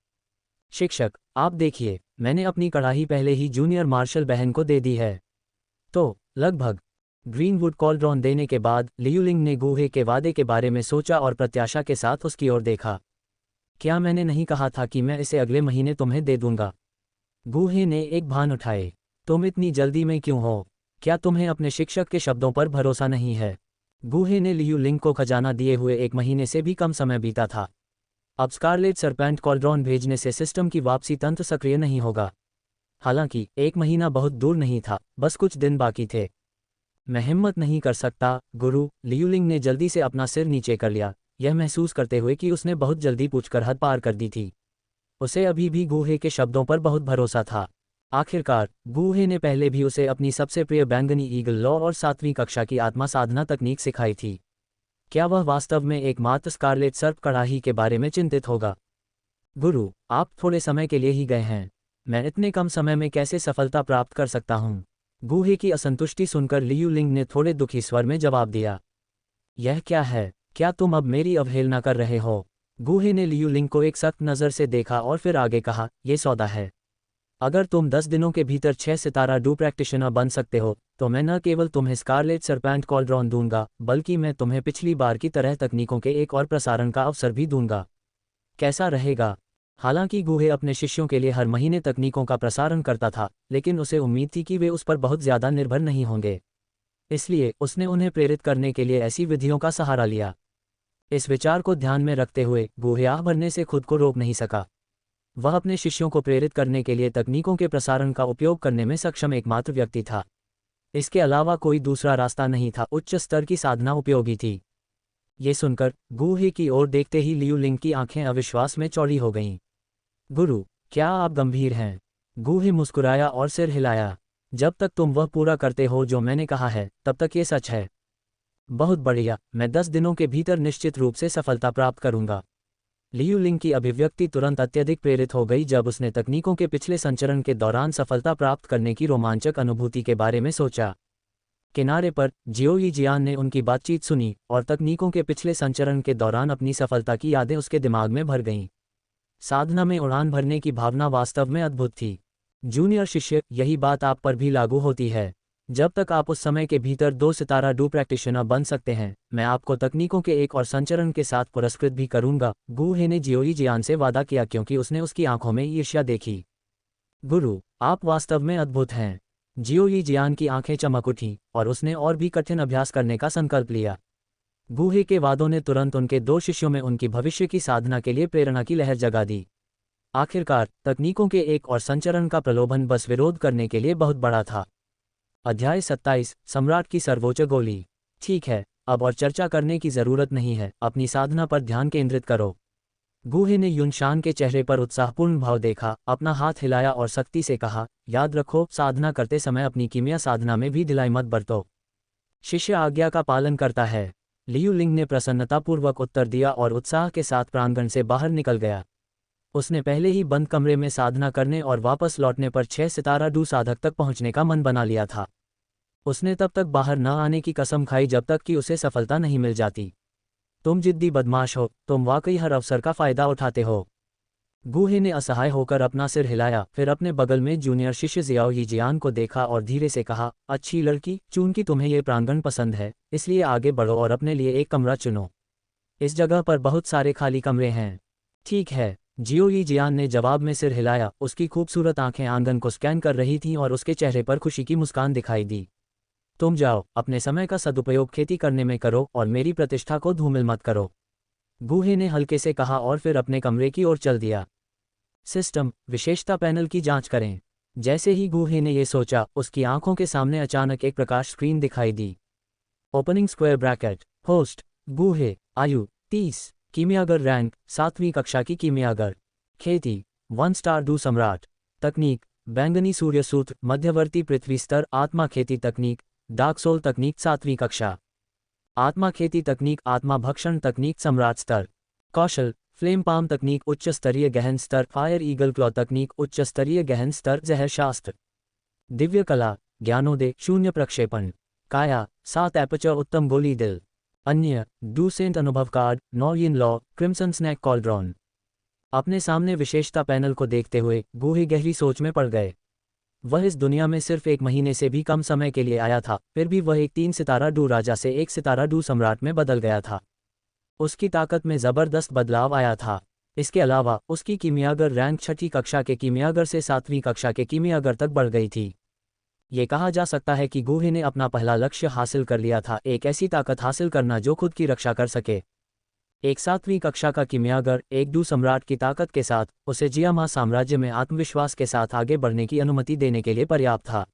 शिक्षक, आप देखिए, मैंने अपनी कड़ाही पहले ही जूनियर मार्शल बहन को दे दी है। तो लगभग ग्रीनवुड कॉल्ड्रॉन देने के बाद लियू लिंग ने गुहे के वादे के बारे में सोचा और प्रत्याशा के साथ उसकी ओर देखा। क्या मैंने नहीं कहा था कि मैं इसे अगले महीने तुम्हें दे दूंगा? गुहे ने एक भान उठाए। तुम इतनी जल्दी में क्यों हो? क्या तुम्हें अपने शिक्षक के शब्दों पर भरोसा नहीं है? गुहे ने लियू लिंग को खजाना दिए हुए 1 महीने से भी कम समय बीता था। अब स्कारलेट सरपेंट कॉल्ड्रॉन भेजने से सिस्टम की वापसी तंत्र सक्रिय नहीं होगा। हालांकि 1 महीना बहुत दूर नहीं था, बस कुछ दिन बाकी थे। मैं हिम्मत नहीं कर सकता गुरु। लियू लिंग ने जल्दी से अपना सिर नीचे कर लिया, यह महसूस करते हुए कि उसने बहुत जल्दी पूछकर हद पार कर दी थी। उसे अभी भी गुहे के शब्दों पर बहुत भरोसा था। आखिरकार गुहे ने पहले भी उसे अपनी सबसे प्रिय बैंगनी ईगल लॉ और 7वीं कक्षा की आत्मा साधना तकनीक सिखाई थी। क्या वह वास्तव में एकमात्र स्कारलेट सर्प कड़ाही के बारे में चिंतित होगा? गुरु, आप थोड़े समय के लिए ही गए हैं, मैं इतने कम समय में कैसे सफलता प्राप्त कर सकता हूँ? गुहे की असंतुष्टि सुनकर लियू लिंग ने थोड़े दुखी स्वर में जवाब दिया, यह क्या है? क्या तुम अब मेरी अवहेलना कर रहे हो? गुहे ने लियू लिंग को एक सख्त नज़र से देखा और फिर आगे कहा, ये सौदा है। अगर तुम 10 दिनों के भीतर 6 सितारा डू प्रैक्टिशनर बन सकते हो तो मैं न केवल तुम्हें स्कारलेट सरपेंट कॉल्ड्रॉन दूंगा, बल्कि मैं तुम्हें पिछली बार की तरह तकनीकों के एक और प्रसारण का अवसर भी दूंगा। कैसा रहेगा? हालांकि गुहे अपने शिष्यों के लिए हर महीने तकनीकों का प्रसारण करता था, लेकिन उसे उम्मीद थी कि वे उस पर बहुत ज़्यादा निर्भर नहीं होंगे। इसलिए उसने उन्हें प्रेरित करने के लिए ऐसी विधियों का सहारा लिया। इस विचार को ध्यान में रखते हुए गुहे आह भरने से खुद को रोक नहीं सका। वह अपने शिष्यों को प्रेरित करने के लिए तकनीकों के प्रसारण का उपयोग करने में सक्षम एकमात्र व्यक्ति था। इसके अलावा कोई दूसरा रास्ता नहीं था। उच्च स्तर की साधना उपयोगी थी। ये सुनकर गुहे की ओर देखते ही लियू लिंग की आंखें अविश्वास में चौड़ी हो गईं। गुरु, क्या आप गंभीर हैं? गुहे मुस्कुराया और सिर हिलाया। जब तक तुम वह पूरा करते हो जो मैंने कहा है, तब तक ये सच है। बहुत बढ़िया, मैं 10 दिनों के भीतर निश्चित रूप से सफलता प्राप्त करूंगा। लियू लिंग की अभिव्यक्ति तुरंत अत्यधिक प्रेरित हो गई जब उसने तकनीकों के पिछले संचरण के दौरान सफलता प्राप्त करने की रोमांचक अनुभूति के बारे में सोचा। किनारे पर जियो यीजियान ने उनकी बातचीत सुनी और तकनीकों के पिछले संचरण के दौरान अपनी सफलता की यादें उसके दिमाग में भर गईं। साधना में उड़ान भरने की भावना वास्तव में अद्भुत थी। जूनियर शिष्य, यही बात आप पर भी लागू होती है। जब तक आप उस समय के भीतर 2 सितारा डू प्रैक्टिशनर बन सकते हैं, मैं आपको तकनीकों के एक और संचरण के साथ पुरस्कृत भी करूंगा। गुहे ने जियो यीजियान से वादा किया क्योंकि उसने उसकी आंखों में ईर्ष्या देखी। गुरु, आप वास्तव में अद्भुत हैं। जियो यीजियान की आंखें चमक उठीं और उसने और भी कठिन अभ्यास करने का संकल्प लिया। गुहे के वादों ने तुरंत उनके 2 शिष्यों में उनकी भविष्य की साधना के लिए प्रेरणा की लहर जगा दी। आखिरकार तकनीकों के एक और संचरण का प्रलोभन बस विरोध करने के लिए बहुत बड़ा था। अध्याय 27, सम्राट की सर्वोच्च गोली। ठीक है, अब और चर्चा करने की जरूरत नहीं है, अपनी साधना पर ध्यान केंद्रित करो। गुहे ने युनशान के चेहरे पर उत्साहपूर्ण भाव देखा, अपना हाथ हिलाया और सख्ती से कहा, याद रखो, साधना करते समय अपनी कीमिया साधना में भी ढिलाई मत बरतो। शिष्य आज्ञा का पालन करता है। लियू लिंग ने प्रसन्नतापूर्वक उत्तर दिया और उत्साह के साथ प्रांगण से बाहर निकल गया। उसने पहले ही बंद कमरे में साधना करने और वापस लौटने पर 6 सितारा डू साधक तक पहुंचने का मन बना लिया था। उसने तब तक बाहर न आने की कसम खाई जब तक कि उसे सफलता नहीं मिल जाती। तुम जिद्दी बदमाश हो, तुम वाकई हर अवसर का फायदा उठाते हो। गूहे ने असहाय होकर अपना सिर हिलाया, फिर अपने बगल में जूनियर शिष्य जियाओ यीजियान को देखा और धीरे से कहा, अच्छी लड़की, चूंकि तुम्हें ये प्रांगण पसंद है, इसलिए आगे बढ़ो और अपने लिए एक कमरा चुनो। इस जगह पर बहुत सारे खाली कमरे हैं। ठीक है, जियो यीजियान ने जवाब में सिर हिलाया। उसकी खूबसूरत आंखें आंगन को स्कैन कर रही थीं और उसके चेहरे पर खुशी की मुस्कान दिखाई दी। तुम जाओ, अपने समय का सदुपयोग खेती करने में करो और मेरी प्रतिष्ठा को धूमिल मत करो, गूहे ने हल्के से कहा और फिर अपने कमरे की ओर चल दिया। सिस्टम विशेषता पैनल की जांच करें। जैसे ही गूहे ने ये सोचा, उसकी आंखों के सामने अचानक एक प्रकाश स्क्रीन दिखाई दी। Opening square bracket. होस्ट गूहे, आयु 30, कीमियागर रैंक 7वीं कक्षा की कीमियागर, खेती 1 स्टार डू सम्राट, तकनीक बैंगनी सूर्य सूत्र, मध्यवर्ती पृथ्वी स्तर, आत्मा खेती तकनीक, डार्क सोल तकनीक 7वीं कक्षा, आत्मा खेती तकनीक, आत्मा भक्षण तकनीक सम्राट स्तर, कौशल फ्लेम पाम तकनीक उच्च स्तरीय गहन स्तर, फायर ईगल क्लॉ तकनीक उच्च स्तरीय गहन स्तर, जहर शास्त्र, दिव्य कला ज्ञानोदय 0 प्रक्षेपण, काया 7 एपर्चर, उत्तम गोली दिल, अन्य डूसेंट अनुभव कार्ड, 9 यिन लॉ, क्रिम्सन स्नैक कॉल्ड्रॉन। अपने सामने विशेषता पैनल को देखते हुए गूहे गहरी सोच में पड़ गए। वह इस दुनिया में सिर्फ 1 महीने से भी कम समय के लिए आया था, फिर भी वह एक 3 सितारा डू राजा से 1 सितारा डू सम्राट में बदल गया था। उसकी ताकत में ज़बरदस्त बदलाव आया था। इसके अलावा उसकी कीमियागर रैंक 6ठी कक्षा के कीमियागर से 7वीं कक्षा के कीमियागर तक बढ़ गई थी। ये कहा जा सकता है कि गूहे ने अपना पहला लक्ष्य हासिल कर लिया था, एक ऐसी ताकत हासिल करना जो खुद की रक्षा कर सके। एक 7वीं कक्षा का कीमियागर एक डू सम्राट की ताकत के साथ उसे जियामा साम्राज्य में आत्मविश्वास के साथ आगे बढ़ने की अनुमति देने के लिए पर्याप्त था।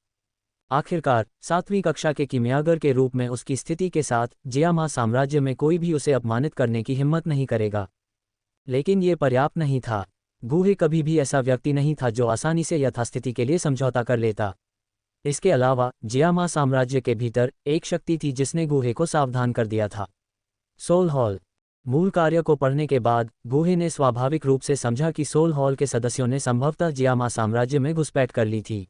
आखिरकार 7वीं कक्षा के कीमियागर के रूप में उसकी स्थिति के साथ जियामा साम्राज्य में कोई भी उसे अपमानित करने की हिम्मत नहीं करेगा। लेकिन ये पर्याप्त नहीं था। गूहे कभी भी ऐसा व्यक्ति नहीं था जो आसानी से यथास्थिति के लिए समझौता कर लेता। इसके अलावा जियामा साम्राज्य के भीतर एक शक्ति थी जिसने गूहे को सावधान कर दिया था, सोल हॉल। मूल कार्य को पढ़ने के बाद गूहे ने स्वाभाविक रूप से समझा कि सोल हॉल के सदस्यों ने संभवतः जियामा साम्राज्य में घुसपैठ कर ली थी।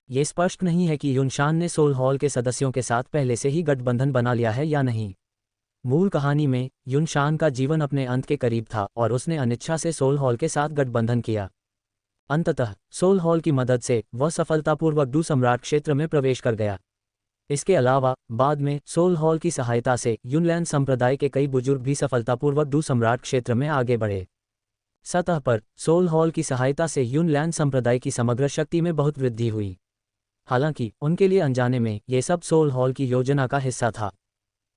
ये स्पष्ट नहीं है कि युनशान ने सोल हॉल के सदस्यों के साथ पहले से ही गठबंधन बना लिया है या नहीं। मूल कहानी में युनशान का जीवन अपने अंत के करीब था और उसने अनिच्छा से सोल हॉल के साथ गठबंधन किया। अंततः सोल हॉल की मदद से वह सफलतापूर्वक डू सम्राट क्षेत्र में प्रवेश कर गया। इसके अलावा बाद में सोल हॉल की सहायता से युनलैंड संप्रदाय के कई बुजुर्ग भी सफलतापूर्वक डू सम्राट क्षेत्र में आगे बढ़े। सतह पर सोल हॉल की सहायता से युनलैंड संप्रदाय की समग्र शक्ति में बहुत वृद्धि हुई। हालांकि उनके लिए अनजाने में ये सब सोल हॉल की योजना का हिस्सा था।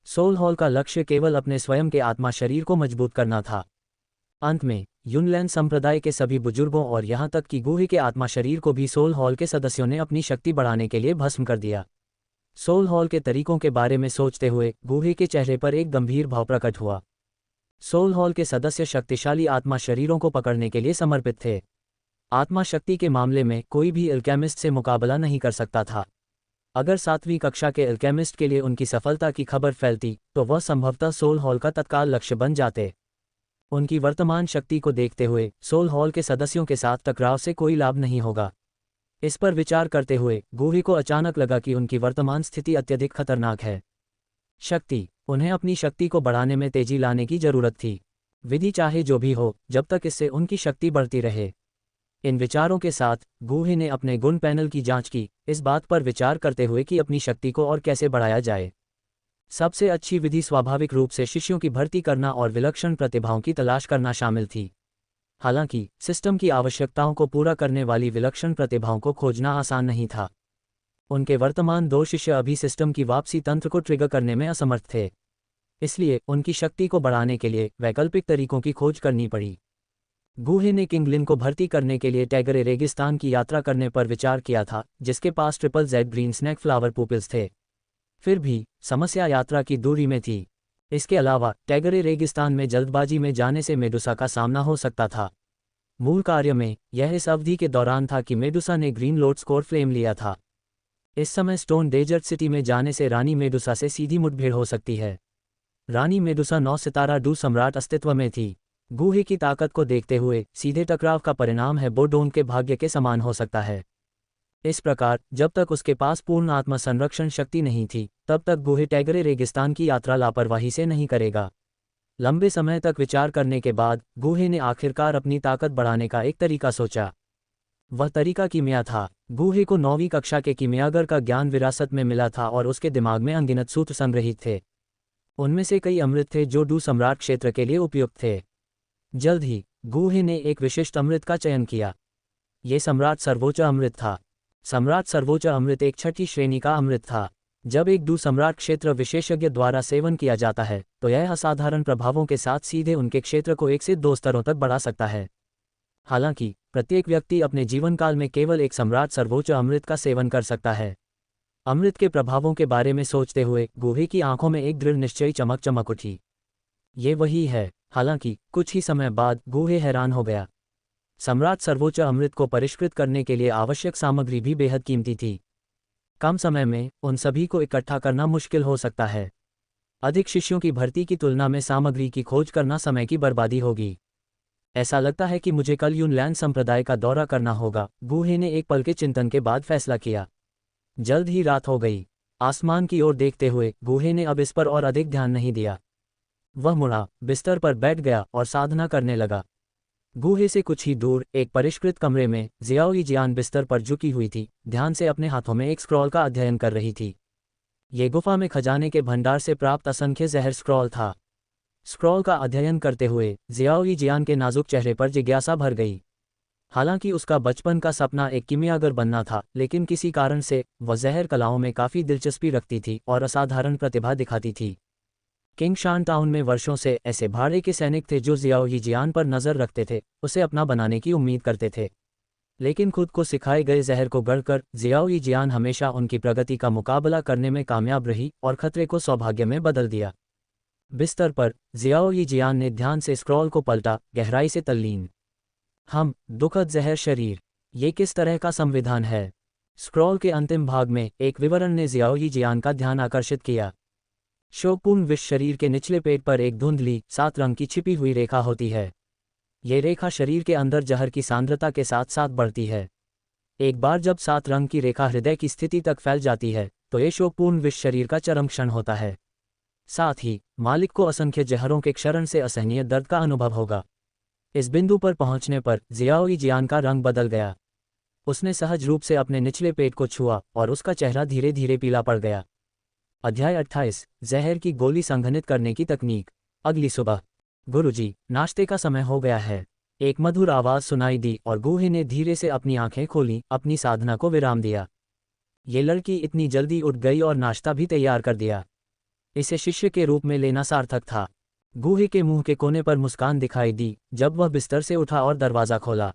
सोल हॉल का लक्ष्य केवल अपने स्वयं के आत्मा शरीर को मजबूत करना था। अंत में युनलैंड संप्रदाय के सभी बुजुर्गों और यहाँ तक कि गूहे के आत्मा शरीर को भी सोल हॉल के सदस्यों ने अपनी शक्ति बढ़ाने के लिए भस्म कर दिया। सोल हॉल के तरीकों के बारे में सोचते हुए गूहे के चेहरे पर एक गंभीर भाव प्रकट हुआ। सोल हॉल के सदस्य शक्तिशाली आत्मा शरीरों को पकड़ने के लिए समर्पित थे। आत्मा शक्ति के मामले में कोई भी एल्केमिस्ट से मुकाबला नहीं कर सकता था। अगर 7वीं कक्षा के एल्केमिस्ट के लिए उनकी सफलता की खबर फैलती तो वह संभवतः सोल हॉल का तत्काल लक्ष्य बन जाते। उनकी वर्तमान शक्ति को देखते हुए सोल हॉल के सदस्यों के साथ टकराव से कोई लाभ नहीं होगा। इस पर विचार करते हुए गूहे को अचानक लगा कि उनकी वर्तमान स्थिति अत्यधिक खतरनाक है। शक्ति, उन्हें अपनी शक्ति को बढ़ाने में तेजी लाने की जरूरत थी। विधि चाहे जो भी हो, जब तक इससे उनकी शक्ति बढ़ती रहे। इन विचारों के साथ गूहे ने अपने गुण पैनल की जांच की, इस बात पर विचार करते हुए कि अपनी शक्ति को और कैसे बढ़ाया जाए। सबसे अच्छी विधि स्वाभाविक रूप से शिष्यों की भर्ती करना और विलक्षण प्रतिभाओं की तलाश करना शामिल थी। हालांकि सिस्टम की आवश्यकताओं को पूरा करने वाली विलक्षण प्रतिभाओं को खोजना आसान नहीं था। उनके वर्तमान 2 शिष्य अभी सिस्टम की वापसी तंत्र को ट्रिगर करने में असमर्थ थे। इसलिए उनकी शक्ति को बढ़ाने के लिए वैकल्पिक तरीकों की खोज करनी पड़ी। गूहे ने किंग लिन को भर्ती करने के लिए टैगरे रेगिस्तान की यात्रा करने पर विचार किया था, जिसके पास ZZZ green snack flower pupils थे। फिर भी समस्या यात्रा की दूरी में थी। इसके अलावा टैगरे रेगिस्तान में जल्दबाजी में जाने से मेडुसा का सामना हो सकता था। मूल कार्य में यह इस अवधि के दौरान था कि मेडुसा ने ग्रीन लोड स्कोर फ्लेम लिया था। इस समय स्टोन डेजर्ट सिटी में जाने से रानी मेडुसा से सीधी मुठभेड़ हो सकती है। रानी मेडुसा 9 सितारा डू सम्राट अस्तित्व में थी। गूहे की ताकत को देखते हुए सीधे टकराव का परिणाम है बोडोन के भाग्य के समान हो सकता है। इस प्रकार जब तक उसके पास पूर्ण आत्म संरक्षण शक्ति नहीं थी, तब तक गूहे टैगरे रेगिस्तान की यात्रा लापरवाही से नहीं करेगा। लंबे समय तक विचार करने के बाद गूहे ने आखिरकार अपनी ताकत बढ़ाने का एक तरीका सोचा। वह तरीका कीमिया था। गूहे को 9वीं कक्षा के कीमियागर का ज्ञान विरासत में मिला था और उसके दिमाग में अनगिनत सूत्र संग्रहित थे। उनमें से कई अमृत थे जो डू सम्राट क्षेत्र के लिए उपयुक्त थे। जल्द ही गूहे ने एक विशिष्ट अमृत का चयन किया। ये सम्राट सर्वोच्च अमृत था। सम्राट सर्वोच्च अमृत एक छठी श्रेणी का अमृत था। जब एक डू सम्राट क्षेत्र विशेषज्ञ द्वारा सेवन किया जाता है तो यह असाधारण प्रभावों के साथ सीधे उनके क्षेत्र को 1 से 2 स्तरों तक बढ़ा सकता है। हालांकि प्रत्येक व्यक्ति अपने जीवनकाल में केवल एक सम्राट सर्वोच्च अमृत का सेवन कर सकता है। अमृत के प्रभावों के बारे में सोचते हुए गूहे की आंखों में एक दृढ़ निश्चयी चमक चमक उठी। ये वही है। हालांकि कुछ ही समय बाद गूहे हैरान हो गया। सम्राट सर्वोच्च अमृत को परिष्कृत करने के लिए आवश्यक सामग्री भी बेहद कीमती थी। कम समय में उन सभी को इकट्ठा करना मुश्किल हो सकता है। अधिक शिष्यों की भर्ती की तुलना में सामग्री की खोज करना समय की बर्बादी होगी। ऐसा लगता है कि मुझे कल यूनलैंड संप्रदाय का दौरा करना होगा, गूहे ने एक पल के चिंतन के बाद फैसला किया। जल्द ही रात हो गई। आसमान की ओर देखते हुए गूहे ने अब इस पर और अधिक ध्यान नहीं दिया। वह मुड़ा, बिस्तर पर बैठ गया और साधना करने लगा। गूहे से कुछ ही दूर एक परिष्कृत कमरे में जियाओ यीजियान बिस्तर पर झुकी हुई थी, ध्यान से अपने हाथों में एक स्क्रॉल का अध्ययन कर रही थी। ये गुफा में खजाने के भंडार से प्राप्त असंख्य जहर स्क्रॉल था। स्क्रॉल का अध्ययन करते हुए जियाओ यीजियान के नाजुक चेहरे पर जिज्ञासा भर गई। हालांकि उसका बचपन का सपना एक कीमियागर बनना था, लेकिन किसी कारण से वह जहर कलाओं में काफ़ी दिलचस्पी रखती थी और असाधारण प्रतिभा दिखाती थी। किंग शान टाउन में वर्षों से ऐसे भाड़े के सैनिक थे जो जियाओ यीजियान पर नज़र रखते थे, उसे अपना बनाने की उम्मीद करते थे। लेकिन खुद को सिखाए गए जहर को गढ़कर जियाओ यीजियान हमेशा उनकी प्रगति का मुकाबला करने में कामयाब रही और खतरे को सौभाग्य में बदल दिया। बिस्तर पर जियाओ यीजियान ने ध्यान से स्क्रॉल को पलटा, गहराई से तल्लीन। दुखद जहर शरीर, ये किस तरह का संविधान है? स्क्रॉल के अंतिम भाग में एक विवरण ने जियाओ यीजियान का ध्यान आकर्षित किया। शोकपूर्ण विष शरीर के निचले पेट पर एक धुंधली 7 रंग की छिपी हुई रेखा होती है। ये रेखा शरीर के अंदर जहर की सांद्रता के साथ साथ बढ़ती है। एक बार जब 7 रंग की रेखा हृदय की स्थिति तक फैल जाती है तो ये शोकपूर्ण विष शरीर का चरम क्षण होता है। साथ ही मालिक को असंख्य जहरों के क्षरण से असहनीय दर्द का अनुभव होगा। इस बिंदु पर पहुंचने पर जियाओ यीजियान का रंग बदल गया। उसने सहज रूप से अपने निचले पेट को छुआ और उसका चेहरा धीरे धीरे पीला पड़ गया। अध्याय 28 जहर की गोली संघनित करने की तकनीक। अगली सुबह, गुरुजी, नाश्ते का समय हो गया है। एक मधुर आवाज सुनाई दी और गूहे ने धीरे से अपनी आंखें खोली, अपनी साधना को विराम दिया। ये लड़की इतनी जल्दी उठ गई और नाश्ता भी तैयार कर दिया। इसे शिष्य के रूप में लेना सार्थक था। गूहे के मुंह के कोने पर मुस्कान दिखाई दी जब वह बिस्तर से उठा और दरवाज़ा खोला।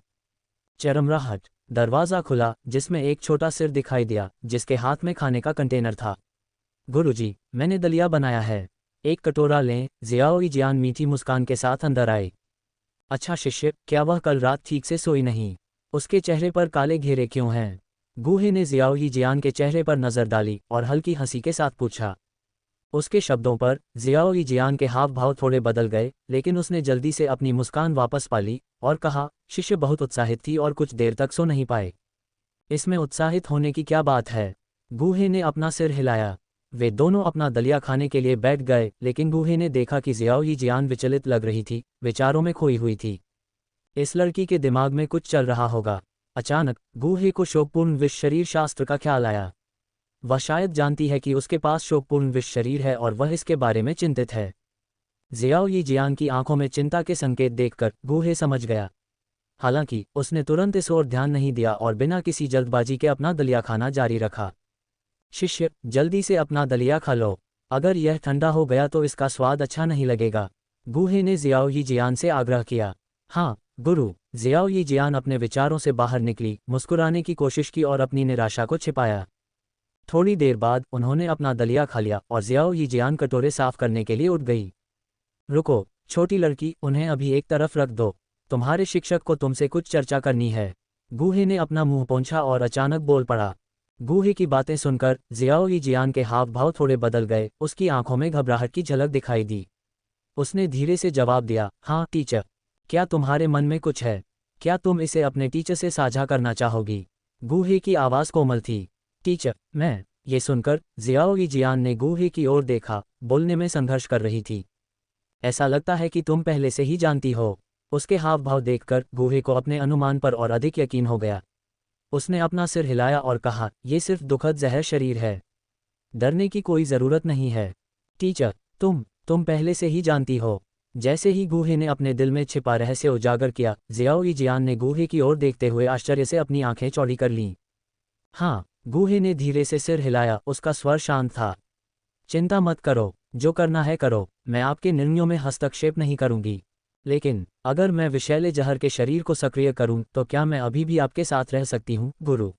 चरमराहट। दरवाज़ा खुला जिसमें एक छोटा सिर दिखाई दिया जिसके हाथ में खाने का कंटेनर था। गुरुजी, मैंने दलिया बनाया है, एक कटोरा लें। जियाओ यीजियान मीठी मुस्कान के साथ अंदर आए। अच्छा शिष्य, क्या वह कल रात ठीक से सोई नहीं? उसके चेहरे पर काले घेरे क्यों हैं? गूहे ने जियाओ यीजियान के चेहरे पर नज़र डाली और हल्की हंसी के साथ पूछा। उसके शब्दों पर जियाओ यीजियान के हाव भाव थोड़े बदल गए, लेकिन उसने जल्दी से अपनी मुस्कान वापस पा ली और कहा, शिष्य बहुत उत्साहित थी और कुछ देर तक सो नहीं पाए। इसमें उत्साहित होने की क्या बात है? गूहे ने अपना सिर हिलाया। वे दोनों अपना दलिया खाने के लिए बैठ गए, लेकिन गूहे ने देखा कि जियाओ यीजियान विचलित लग रही थी, विचारों में खोई हुई थी। इस लड़की के दिमाग में कुछ चल रहा होगा। अचानक गूहे को शोकपूर्ण विष शरीर शास्त्र का ख्याल आया। वह शायद जानती है कि उसके पास शोकपूर्ण विष शरीर है और वह इसके बारे में चिंतित है। जियाओ यीजियान की आंखों में चिंता के संकेत देखकर गूहे समझ गया। हालांकि उसने तुरंत इस ओर ध्यान नहीं दिया और बिना किसी जल्दबाजी के अपना दलिया खाना जारी रखा। शिष्य, जल्दी से अपना दलिया खा लो, अगर यह ठंडा हो गया तो इसका स्वाद अच्छा नहीं लगेगा। गूहे ने जियाओ यीजियान से आग्रह किया। हाँ गुरु। जियाओ यीजियान अपने विचारों से बाहर निकली, मुस्कुराने की कोशिश की और अपनी निराशा को छिपाया। थोड़ी देर बाद उन्होंने अपना दलिया खा लिया और जियाओ यीजियान कटोरे साफ करने के लिए उठ गई। रुको छोटी लड़की, उन्हें अभी एक तरफ रख दो, तुम्हारे शिक्षक को तुमसे कुछ चर्चा करनी है। गूहे ने अपना मुंह पोंछा और अचानक बोल पड़ा। गूहे की बातें सुनकर जियाओ यीजियान के हाव भाव थोड़े बदल गए, उसकी आंखों में घबराहट की झलक दिखाई दी। उसने धीरे से जवाब दिया, हाँ टीचर। क्या तुम्हारे मन में कुछ है? क्या तुम इसे अपने टीचर से साझा करना चाहोगी? गूहे की आवाज़ कोमल थी। टीचर, मैं। ये सुनकर जियाओ यीजियान ने गूहे की ओर देखा, बोलने में संघर्ष कर रही थी। ऐसा लगता है कि तुम पहले से ही जानती हो। उसके हाव भाव देखकर गूहे को अपने अनुमान पर और अधिक यकीन हो गया। उसने अपना सिर हिलाया और कहा, यह सिर्फ दुखद जहर शरीर है, डरने की कोई ज़रूरत नहीं है। टीचर, तुम पहले से ही जानती हो। जैसे ही गूहे ने अपने दिल में छिपा रहस्य उजागर किया, ज़ियाओ यीजियान ने गूहे की ओर देखते हुए आश्चर्य से अपनी आंखें चौड़ी कर लीं। हाँ, गूहे ने धीरे से सिर हिलाया, उसका स्वर शांत था। चिंता मत करो, जो करना है करो, मैं आपके निर्णयों में हस्तक्षेप नहीं करूंगी। लेकिन अगर मैं विषैले जहर के शरीर को सक्रिय करूं तो क्या मैं अभी भी आपके साथ रह सकती हूं, गुरु?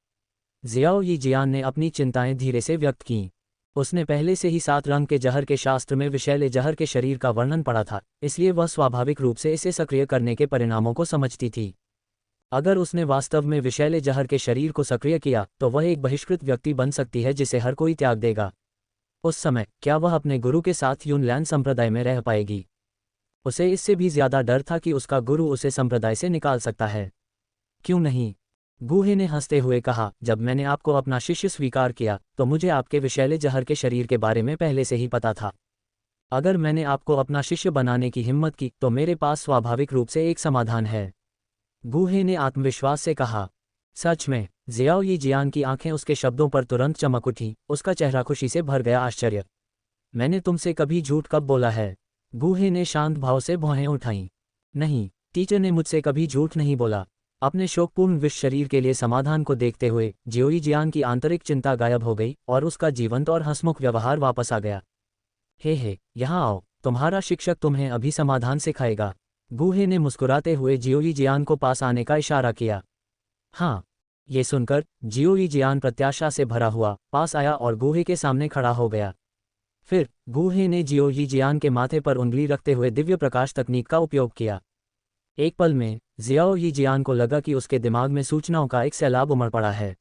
ज़ियाओ यीजियान ने अपनी चिंताएं धीरे से व्यक्त कीं। उसने पहले से ही 7 रंग के जहर के शास्त्र में विषैले जहर के शरीर का वर्णन पढ़ा था, इसलिए वह स्वाभाविक रूप से इसे सक्रिय करने के परिणामों को समझती थी। अगर उसने वास्तव में विषैले जहर के शरीर को सक्रिय किया तो वह एक बहिष्कृत व्यक्ति बन सकती है जिसे हर कोई त्याग देगा। उस समय क्या वह अपने गुरु के साथ यूनलैंड संप्रदाय में रह पाएगी? उसे इससे भी ज्यादा डर था कि उसका गुरु उसे संप्रदाय से निकाल सकता है। क्यों नहीं? गूहे ने हंसते हुए कहा, जब मैंने आपको अपना शिष्य स्वीकार किया तो मुझे आपके विषैले जहर के शरीर के बारे में पहले से ही पता था। अगर मैंने आपको अपना शिष्य बनाने की हिम्मत की तो मेरे पास स्वाभाविक रूप से एक समाधान है, गूहे ने आत्मविश्वास से कहा। सच में? ज़ियाओ यीजियान की आंखें उसके शब्दों पर तुरंत चमक उठी, उसका चेहरा खुशी से भर गया। आश्चर्य! मैंने तुमसे कभी झूठ कब बोला है? गूहे ने शांत भाव से भौहें उठाईं। नहीं, टीचर ने मुझसे कभी झूठ नहीं बोला। अपने शोकपूर्ण विष शरीर के लिए समाधान को देखते हुए ज़ियाओ यीजियान की आंतरिक चिंता गायब हो गई और उसका जीवंत और हंसमुख व्यवहार वापस आ गया। हे, यहाँ आओ, तुम्हारा शिक्षक तुम्हें अभी समाधान सिखाएगा। गूहे ने मुस्कुराते हुए ज़ियाओ यीजियान को पास आने का इशारा किया। हाँ, ये सुनकर ज़ियाओ यीजियान प्रत्याशा से भरा हुआ पास आया और गूहे के सामने खड़ा हो गया। फिर गूहे ने ज़ियाओ यीजियान के माथे पर उंगली रखते हुए दिव्य प्रकाश तकनीक का उपयोग किया। एक पल में ज़ियाओ यीजियान को लगा कि उसके दिमाग में सूचनाओं का एक सैलाब उमड़ पड़ा है।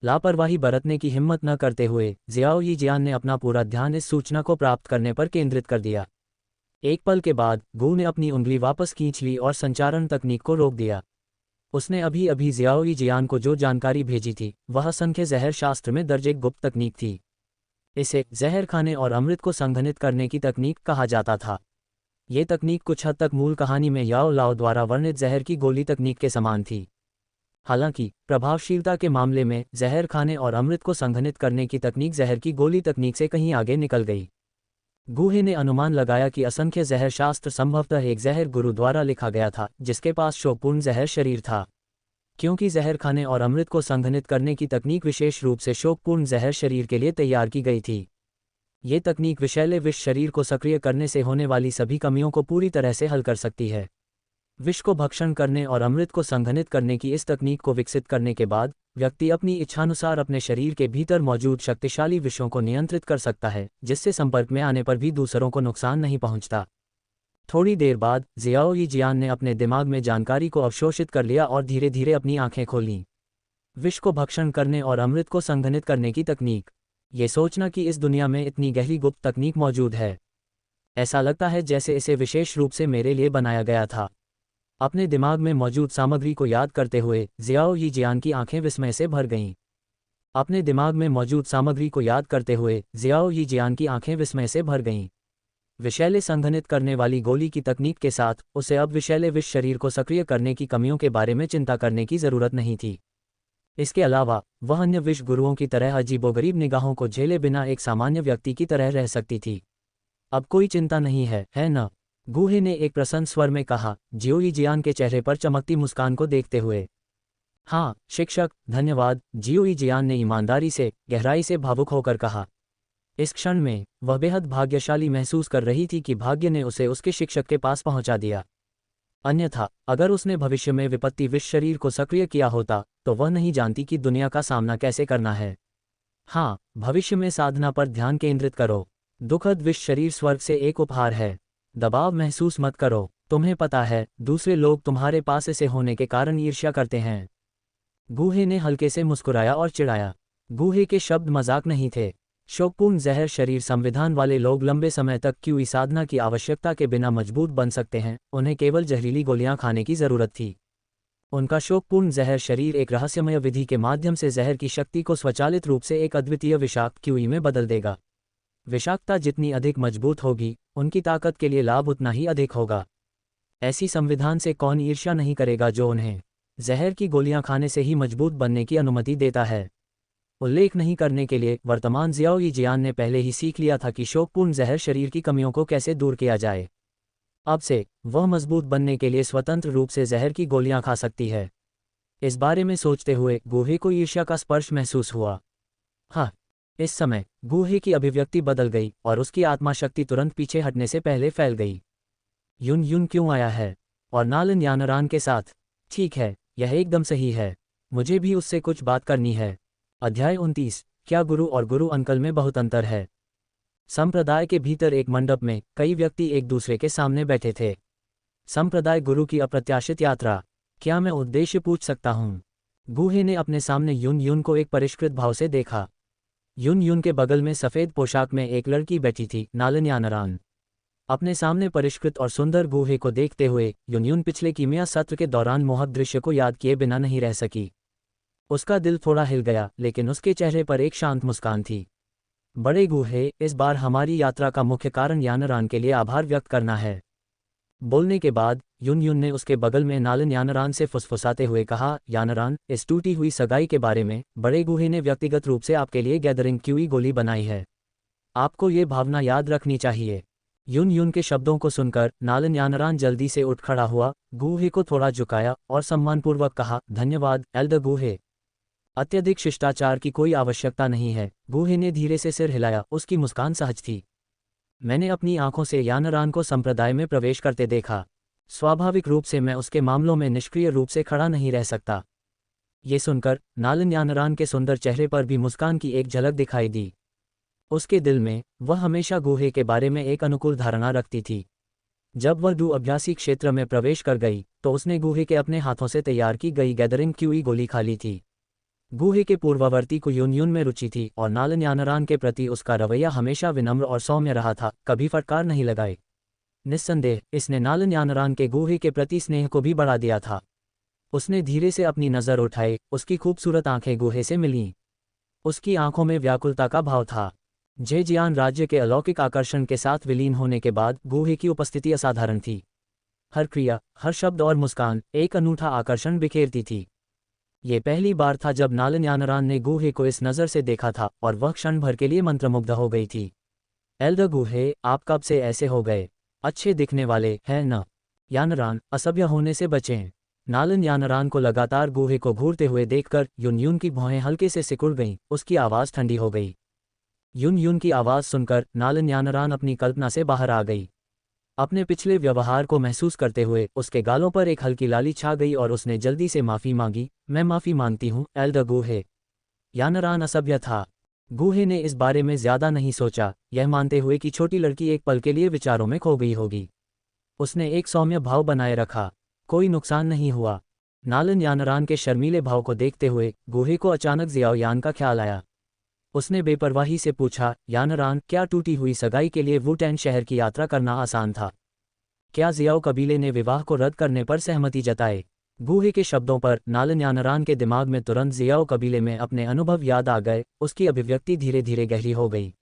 लापरवाही बरतने की हिम्मत न करते हुए ज़ियाओ यीजियान ने अपना पूरा ध्यान इस सूचना को प्राप्त करने पर केंद्रित कर दिया। एक पल के बाद गू ने अपनी उंगली वापस खींच ली और संचारण तकनीक को रोक दिया। उसने अभी अभी ज़ियाओ यीजियान को जो जानकारी भेजी थी वह असंख्य जहर शास्त्र में दर्ज एक गुप्त तकनीक थी। इसे जहर खाने और अमृत को संघनित करने की तकनीक कहा जाता था। ये तकनीक कुछ हद तक मूल कहानी में याओ लाओ द्वारा वर्णित जहर की गोली तकनीक के समान थी। हालांकि प्रभावशीलता के मामले में जहर खाने और अमृत को संघनित करने की तकनीक जहर की गोली तकनीक से कहीं आगे निकल गई। गूहे ने अनुमान लगाया कि असंख्य जहर शास्त्र संभवतः एक जहर गुरु द्वारा लिखा गया था जिसके पास शोकपूर्ण जहर शरीर था। क्योंकि जहर खाने और अमृत को संघनित करने की तकनीक विशेष रूप से शोकपूर्ण जहर शरीर के लिए तैयार की गई थी। ये तकनीक विषैले विष शरीर को सक्रिय करने से होने वाली सभी कमियों को पूरी तरह से हल कर सकती है। विष को भक्षण करने और अमृत को संघनित करने की इस तकनीक को विकसित करने के बाद व्यक्ति अपनी इच्छानुसार अपने शरीर के भीतर मौजूद शक्तिशाली विषों को नियंत्रित कर सकता है, जिससे संपर्क में आने पर भी दूसरों को नुकसान नहीं पहुंचता। थोड़ी देर बाद ज़ियाओ यीजियान ने अपने दिमाग में जानकारी को अवशोषित कर लिया और धीरे धीरे अपनी आंखें खोलीं। विष को भक्षण करने और अमृत को संघनित करने की तकनीक, ये सोचना कि इस दुनिया में इतनी गहरी गुप्त तकनीक मौजूद है, ऐसा लगता है जैसे इसे विशेष रूप से मेरे लिए बनाया गया था। अपने दिमाग में मौजूद सामग्री को याद करते हुए ज़ियाओ यीजियान की आंखें विस्मय से भर गईं। अपने दिमाग में मौजूद सामग्री को याद करते हुए ज़ियाओ यीजियान की आंखें विस्मय से भर गईं। विषैले संघनित करने वाली गोली की तकनीक के साथ उसे अब विषैले विष शरीर को सक्रिय करने की कमियों के बारे में चिंता करने की जरूरत नहीं थी। इसके अलावा वह अन्य विष गुरुओं की तरह अजीबोगरीब निगाहों को झेले बिना एक सामान्य व्यक्ति की तरह रह सकती थी। अब कोई चिंता नहीं है न? गूहे ने एक प्रसन्न स्वर में कहा, ज़ियाओ यीजियान के चेहरे पर चमकती मुस्कान को देखते हुए। हाँ शिक्षक, धन्यवाद, ज़ियाओ यीजियान ने ईमानदारी से गहराई से भावुक होकर कहा। इस क्षण में वह बेहद भाग्यशाली महसूस कर रही थी कि भाग्य ने उसे उसके शिक्षक के पास पहुंचा दिया। अन्यथा अगर उसने भविष्य में विपत्ति विष शरीर को सक्रिय किया होता तो वह नहीं जानती कि दुनिया का सामना कैसे करना है। हाँ, भविष्य में साधना पर ध्यान केंद्रित करो। दुखद विष शरीर स्वर्ग से एक उपहार है। दबाव महसूस मत करो। तुम्हें पता है दूसरे लोग तुम्हारे पास ऐसे होने के कारण ईर्ष्या करते हैं। गूहे ने हल्के से मुस्कुराया और चिढ़ाया। गूहे के शब्द मजाक नहीं थे। शोकपूर्ण जहर शरीर संविधान वाले लोग लंबे समय तक क्यूई साधना की आवश्यकता के बिना मजबूत बन सकते हैं, उन्हें केवल जहरीली गोलियां खाने की जरूरत थी। उनका शोकपूर्ण जहर शरीर एक रहस्यमय विधि के माध्यम से जहर की शक्ति को स्वचालित रूप से एक अद्वितीय विषाक्त क्यूई में बदल देगा। विषाक्तता जितनी अधिक मजबूत होगी, उनकी ताकत के लिए लाभ उतना ही अधिक होगा। ऐसी संविधान से कौन ईर्ष्या नहीं करेगा जो उन्हें जहर की गोलियां खाने से ही मजबूत बनने की अनुमति देता है। उल्लेख नहीं करने के लिए वर्तमान जियाओ जियान ने पहले ही सीख लिया था कि शोकपूर्ण जहर शरीर की कमियों को कैसे दूर किया जाए। अब से वह मजबूत बनने के लिए स्वतंत्र रूप से जहर की गोलियां खा सकती है। इस बारे में सोचते हुए गूहे को ईर्ष्या का स्पर्श महसूस हुआ। हाँ, इस समय गूहे की अभिव्यक्ति बदल गई और उसकी आत्मा शक्ति तुरंत पीछे हटने से पहले फैल गई। युन युन क्यों आया है? और नालन यानरान के साथ? ठीक है, यह एकदम सही है। मुझे भी उससे कुछ बात करनी है। अध्याय 29। क्या गुरु और गुरु अंकल में बहुत अंतर है? संप्रदाय के भीतर एक मंडप में कई व्यक्ति एक दूसरे के सामने बैठे थे। संप्रदाय गुरु की अप्रत्याशित यात्रा। क्या मैं उद्देश्य पूछ सकता हूँ? गूहे ने अपने सामने युन युन को एक परिष्कृत भाव से देखा। युन युन के बगल में सफ़ेद पोशाक में एक लड़की बैठी थी, नालन यानरान। अपने सामने परिष्कृत और सुंदर गूहे को देखते हुए युन युन पिछले कीमिया सत्र के दौरान मोहक दृश्य को याद किए बिना नहीं रह सकी। उसका दिल थोड़ा हिल गया, लेकिन उसके चेहरे पर एक शांत मुस्कान थी। बड़े गूहे, इस बार हमारी यात्रा का मुख्य कारण यानरान के लिए आभार व्यक्त करना है। बोलने के बाद युन युन ने उसके बगल में नालन यानरान से फुसफुसाते हुए कहा, यानरान, इस टूटी हुई सगाई के बारे में बड़े गूहे ने व्यक्तिगत रूप से आपके लिए गैदरिंग क्यूई गोली बनाई है। आपको ये भावना याद रखनी चाहिए। युन युन के शब्दों को सुनकर नालन यानरान जल्दी से उठ खड़ा हुआ, गूहे को थोड़ा झुकाया और सम्मानपूर्वक कहा, धन्यवाद एल्डर गूहे। अत्यधिक शिष्टाचार की कोई आवश्यकता नहीं है। गूहे ने धीरे से सिर हिलाया, उसकी मुस्कान सहज थी। मैंने अपनी आंखों से यानरान को संप्रदाय में प्रवेश करते देखा। स्वाभाविक रूप से मैं उसके मामलों में निष्क्रिय रूप से खड़ा नहीं रह सकता। ये सुनकर नालन यानरान के सुंदर चेहरे पर भी मुस्कान की एक झलक दिखाई दी। उसके दिल में वह हमेशा गूहे के बारे में एक अनुकूल धारणा रखती थी। जब वह अभ्यासी क्षेत्र में प्रवेश कर गई तो उसने गूहे के अपने हाथों से तैयार की गई गैदरिंग क्यूई गोली खा ली थी। गूहे के पूर्ववर्ती को युन युन में रुचि थी और नालन यानरान के प्रति उसका रवैया हमेशा विनम्र और सौम्य रहा था, कभी फटकार नहीं लगाई। निस्संदेह इसने नालन यानरान के गूहे के प्रति स्नेह को भी बढ़ा दिया था। उसने धीरे से अपनी नज़र उठाई, उसकी खूबसूरत आंखें गूहे से मिलीं। उसकी आंखों में व्याकुलता का भाव था। जेजियान राज्य के अलौकिक आकर्षण के साथ विलीन होने के बाद गूहे की उपस्थिति असाधारण थी। हर क्रिया, हर शब्द और मुस्कान एक अनूठा आकर्षण बिखेरती थी। ये पहली बार था जब नालन यानरान ने गूहे को इस नज़र से देखा था और वह क्षण भर के लिए मंत्रमुग्ध हो गई थी। एल्डर गूहे, आप कब से ऐसे हो गए? अच्छे दिखने वाले हैं न? यानरान, असभ्य होने से बचें। नालन यानरान को लगातार गूहे को घूरते हुए देखकर युन युन की भौहें हल्के से सिकुड़ गईं, उसकी आवाज़ ठंडी हो गई। युन युन की आवाज़ सुनकर नालन यानरान अपनी कल्पना से बाहर आ गई। अपने पिछले व्यवहार को महसूस करते हुए उसके गालों पर एक हल्की लाली छा गई और उसने जल्दी से माफ़ी मांगी, मैं माफ़ी मांगती हूँ एल्डर गूहे। यानरान असभ्य था। गूहे ने इस बारे में ज़्यादा नहीं सोचा, यह मानते हुए कि छोटी लड़की एक पल के लिए विचारों में खो गई होगी। उसने एक सौम्य भाव बनाए रखा, कोई नुकसान नहीं हुआ। नालन यानरान के शर्मीले भाव को देखते हुए गूहे को अचानक जियाओ यान का ख्याल आया। उसने बेपरवाही से पूछा, यानरान, क्या टूटी हुई सगाई के लिए वुटैन शहर की यात्रा करना आसान था? क्या जियाओ कबीले ने विवाह को रद्द करने पर सहमति जताए? गूहे के शब्दों पर नालन यानरान के दिमाग में तुरंत जियाओ कबीले में अपने अनुभव याद आ गए। उसकी अभिव्यक्ति धीरे धीरे गहरी हो गई।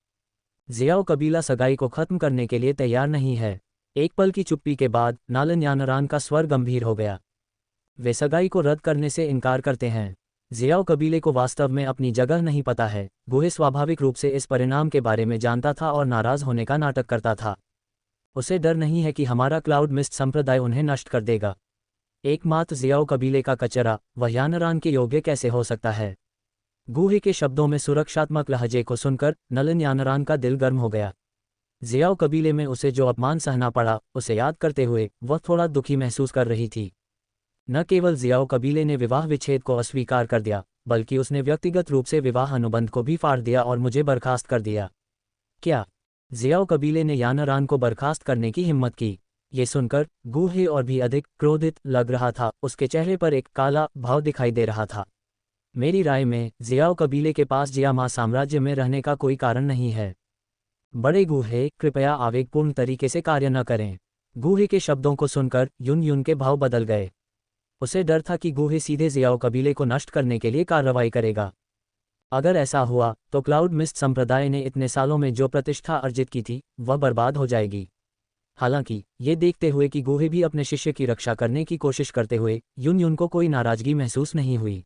जियाओ कबीला सगाई को खत्म करने के लिए तैयार नहीं है। एक पल की चुप्पी के बाद नालन यानरान का स्वर गंभीर हो गया। वे सगाई को रद्द करने से इनकार करते हैं। जियाओ कबीले को वास्तव में अपनी जगह नहीं पता है। गूहे स्वाभाविक रूप से इस परिणाम के बारे में जानता था और नाराज होने का नाटक करता था। उसे डर नहीं है कि हमारा क्लाउड मिस्ट संप्रदाय उन्हें नष्ट कर देगा। एकमात्र जियाओ कबीले का कचरा वह यानरान के योग्य कैसे हो सकता है? गूहे के शब्दों में सुरक्षात्मक लहजे को सुनकर नालन यानरान का दिल गर्म हो गया। जियाओ कबीले में उसे जो अपमान सहना पड़ा, उसे याद करते हुए वह थोड़ा दुखी महसूस कर रही थी। न केवल जियाओ कबीले ने विवाह विच्छेद को अस्वीकार कर दिया, बल्कि उसने व्यक्तिगत रूप से विवाह अनुबंध को भी फाड़ दिया और मुझे बर्खास्त कर दिया। क्या जियाओ कबीले ने यानरान को बर्खास्त करने की हिम्मत की? ये सुनकर गूहे और भी अधिक क्रोधित लग रहा था। उसके चेहरे पर एक काला भाव दिखाई दे रहा था। मेरी राय में जियाओ कबीले के पास जियामा साम्राज्य में रहने का कोई कारण नहीं है। बड़े गूहे, कृपया आवेगपूर्ण तरीके से कार्य न करें। गूहे के शब्दों को सुनकर युन युन के भाव बदल गए। उसे डर था कि गूहे सीधे जियाओ कबीले को नष्ट करने के लिए कार्रवाई करेगा। अगर ऐसा हुआ तो क्लाउड मिस्ट संप्रदाय ने इतने सालों में जो प्रतिष्ठा अर्जित की थी वह बर्बाद हो जाएगी। हालांकि ये देखते हुए कि गुहे भी अपने शिष्य की रक्षा करने की कोशिश करते हुए युन को कोई नाराजगी महसूस नहीं हुई।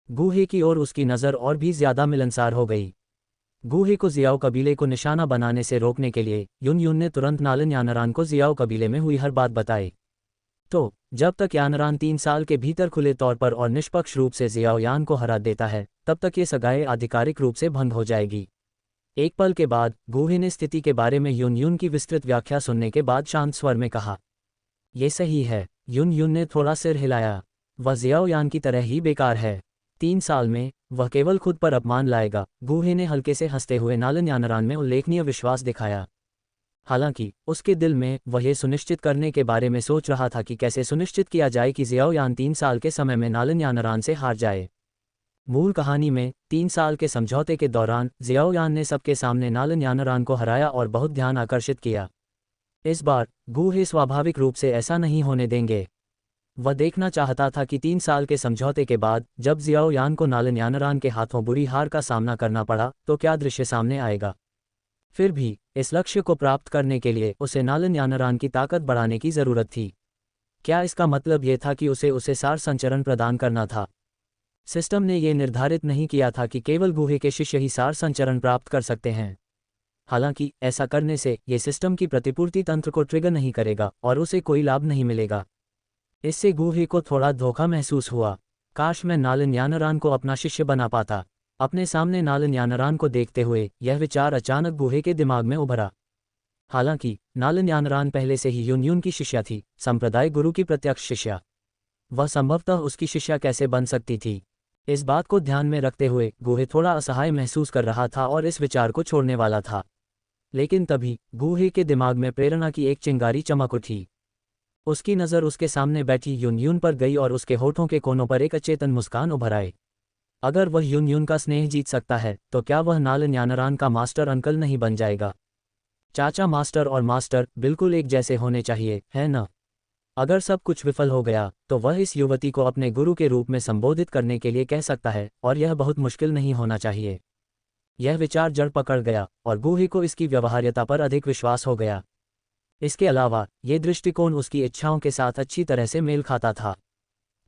गुहे की ओर उसकी नज़र और भी ज्यादा मिलनसार हो गई। गुहे को जियाओ कबीले को निशाना बनाने से रोकने के लिए युन ने तुरंत नालन यानरान को जियाओ कबीले में हुई हर बात बताई। तो जब तक यानरान 3 साल के भीतर खुले तौर पर और निष्पक्ष रूप से जियाओ यान को हरा देता है तब तक ये सगाई आधिकारिक रूप से भंग हो जाएगी। एक पल के बाद गुहे ने स्थिति के बारे में युन की विस्तृत व्याख्या सुनने के बाद शांत स्वर में कहा, ये सही है। युन ने थोड़ा सिर हिलाया। वह जियाओ यान की तरह ही बेकार है। 3 साल में वह केवल खुद पर अपमान लाएगा। गुहे ने हल्के से हंसते हुए नालन यानरान में उल्लेखनीय विश्वास दिखाया। हालांकि उसके दिल में वह ये सुनिश्चित करने के बारे में सोच रहा था कि कैसे सुनिश्चित किया जाए कि जियाओ यान 3 साल के समय में नालन यानरान से हार जाए। मूल कहानी में 3 साल के समझौते के दौरान जियाओ यान ने सबके सामने नालन यानरान को हराया और बहुत ध्यान आकर्षित किया। इस बार गुहे स्वाभाविक रूप से ऐसा नहीं होने देंगे। वह देखना चाहता था कि 3 साल के समझौते के बाद जब जियाओ यान को नालन यानरान के हाथों बुरी हार का सामना करना पड़ा तो क्या दृश्य सामने आएगा। फिर भी इस लक्ष्य को प्राप्त करने के लिए उसे नालन यानरान की ताकत बढ़ाने की जरूरत थी। क्या इसका मतलब यह था कि उसे सार संचरण प्रदान करना था। सिस्टम ने यह निर्धारित नहीं किया था कि केवल गुहे के शिष्य ही सार संचरण प्राप्त कर सकते हैं। हालांकि ऐसा करने से यह सिस्टम की प्रतिपूर्ति तंत्र को ट्रिगर नहीं करेगा और उसे कोई लाभ नहीं मिलेगा। इससे गुहे को थोड़ा धोखा महसूस हुआ। काश मैं नालन यानरान को अपना शिष्य बना पाता। अपने सामने नालन यानरान को देखते हुए यह विचार अचानक गुहे के दिमाग में उभरा। हालांकि नालन यानरान पहले से ही युन की शिष्या थी, संप्रदाय गुरु की प्रत्यक्ष शिष्या। वह संभवतः उसकी शिष्या कैसे बन सकती थी। इस बात को ध्यान में रखते हुए गुहे थोड़ा असहाय महसूस कर रहा था और इस विचार को छोड़ने वाला था। लेकिन तभी गुहे के दिमाग में प्रेरणा की एक चिंगारी चमक उठी। उसकी नज़र उसके सामने बैठी युन पर गई और उसके होठों के कोनों पर एक अचेतन मुस्कान उभर आई। अगर वह युन का स्नेह जीत सकता है तो क्या वह नालन यानरान का मास्टर अंकल नहीं बन जाएगा। चाचा मास्टर और मास्टर बिल्कुल एक जैसे होने चाहिए, है न। अगर सब कुछ विफल हो गया तो वह इस युवती को अपने गुरु के रूप में संबोधित करने के लिए कह सकता है और यह बहुत मुश्किल नहीं होना चाहिए। यह विचार जड़ पकड़ गया और गुहे को इसकी व्यवहार्यता पर अधिक विश्वास हो गया। इसके अलावा ये दृष्टिकोण उसकी इच्छाओं के साथ अच्छी तरह से मेल खाता था।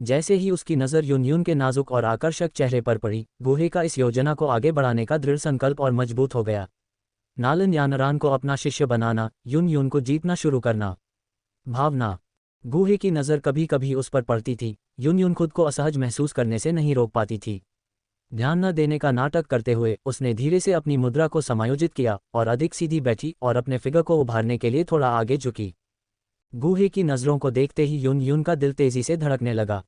जैसे ही उसकी नज़र युन के नाजुक और आकर्षक चेहरे पर पड़ी, गुहे का इस योजना को आगे बढ़ाने का दृढ़ संकल्प और मजबूत हो गया। नालन यानरान को अपना शिष्य बनाना, युन को जीतना शुरू करना। भावना। गुहे की नज़र कभी कभी उस पर पड़ती थी। युन खुद को असहज महसूस करने से नहीं रोक पाती थी। ध्यान न देने का नाटक करते हुए उसने धीरे से अपनी मुद्रा को समायोजित किया और अधिक सीधी बैठी और अपने फिगर को उभारने के लिए थोड़ा आगे झुकी। गुहे की नज़रों को देखते ही युन का दिल तेजी से धड़कने लगा।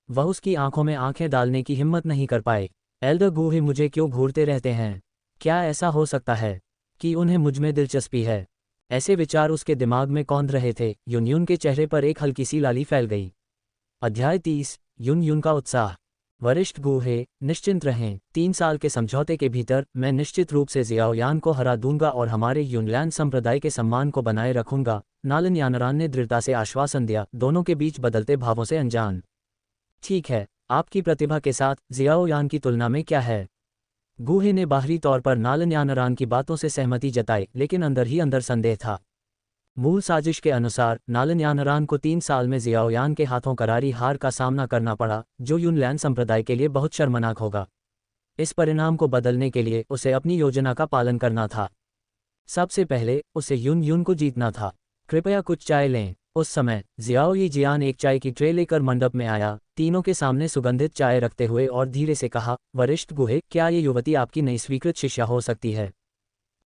वह उसकी आंखों में आंखें डालने की हिम्मत नहीं कर पाए। एल्डर गुहे मुझे क्यों घूरते रहते हैं? क्या ऐसा हो सकता है कि उन्हें मुझमें दिलचस्पी है? ऐसे विचार उसके दिमाग में कौंध रहे थे। युन के चेहरे पर एक हल्की सी लाली फैल गई। अध्याय 30। युन का उत्साह। वरिष्ठ गुहे, निश्चिंत रहें। 3 साल के समझौते के भीतर मैं निश्चित रूप से जियाओ यान को हरा दूंगा और हमारे युनलैंड संप्रदाय के सम्मान को बनाए रखूंगा, नालन यानरान ने दृढ़ता से आश्वासन दिया, दोनों के बीच बदलते भावों से अनजान। ठीक है, आपकी प्रतिभा के साथ जियाओ यान की तुलना में क्या है? गुहे ने बाहरी तौर पर नालन यानरान की बातों से सहमति जताई, लेकिन अंदर ही अंदर संदेह था। मूल साजिश के अनुसार नालन यानरान को 3 साल में जियाओ यान के हाथों करारी हार का सामना करना पड़ा, जो युनलैंड संप्रदाय के लिए बहुत शर्मनाक होगा। इस परिणाम को बदलने के लिए उसे अपनी योजना का पालन करना था। सबसे पहले उसे युन को जीतना था। कृपया कुछ चाय लें। उस समय जियाओ जियान एक चाय की ट्रे लेकर मंडप में आया, तीनों के सामने सुगंधित चाय रखते हुए और धीरे से कहा, वरिष्ठ गुहे, क्या ये युवती आपकी नई स्वीकृत शिष्या हो सकती है?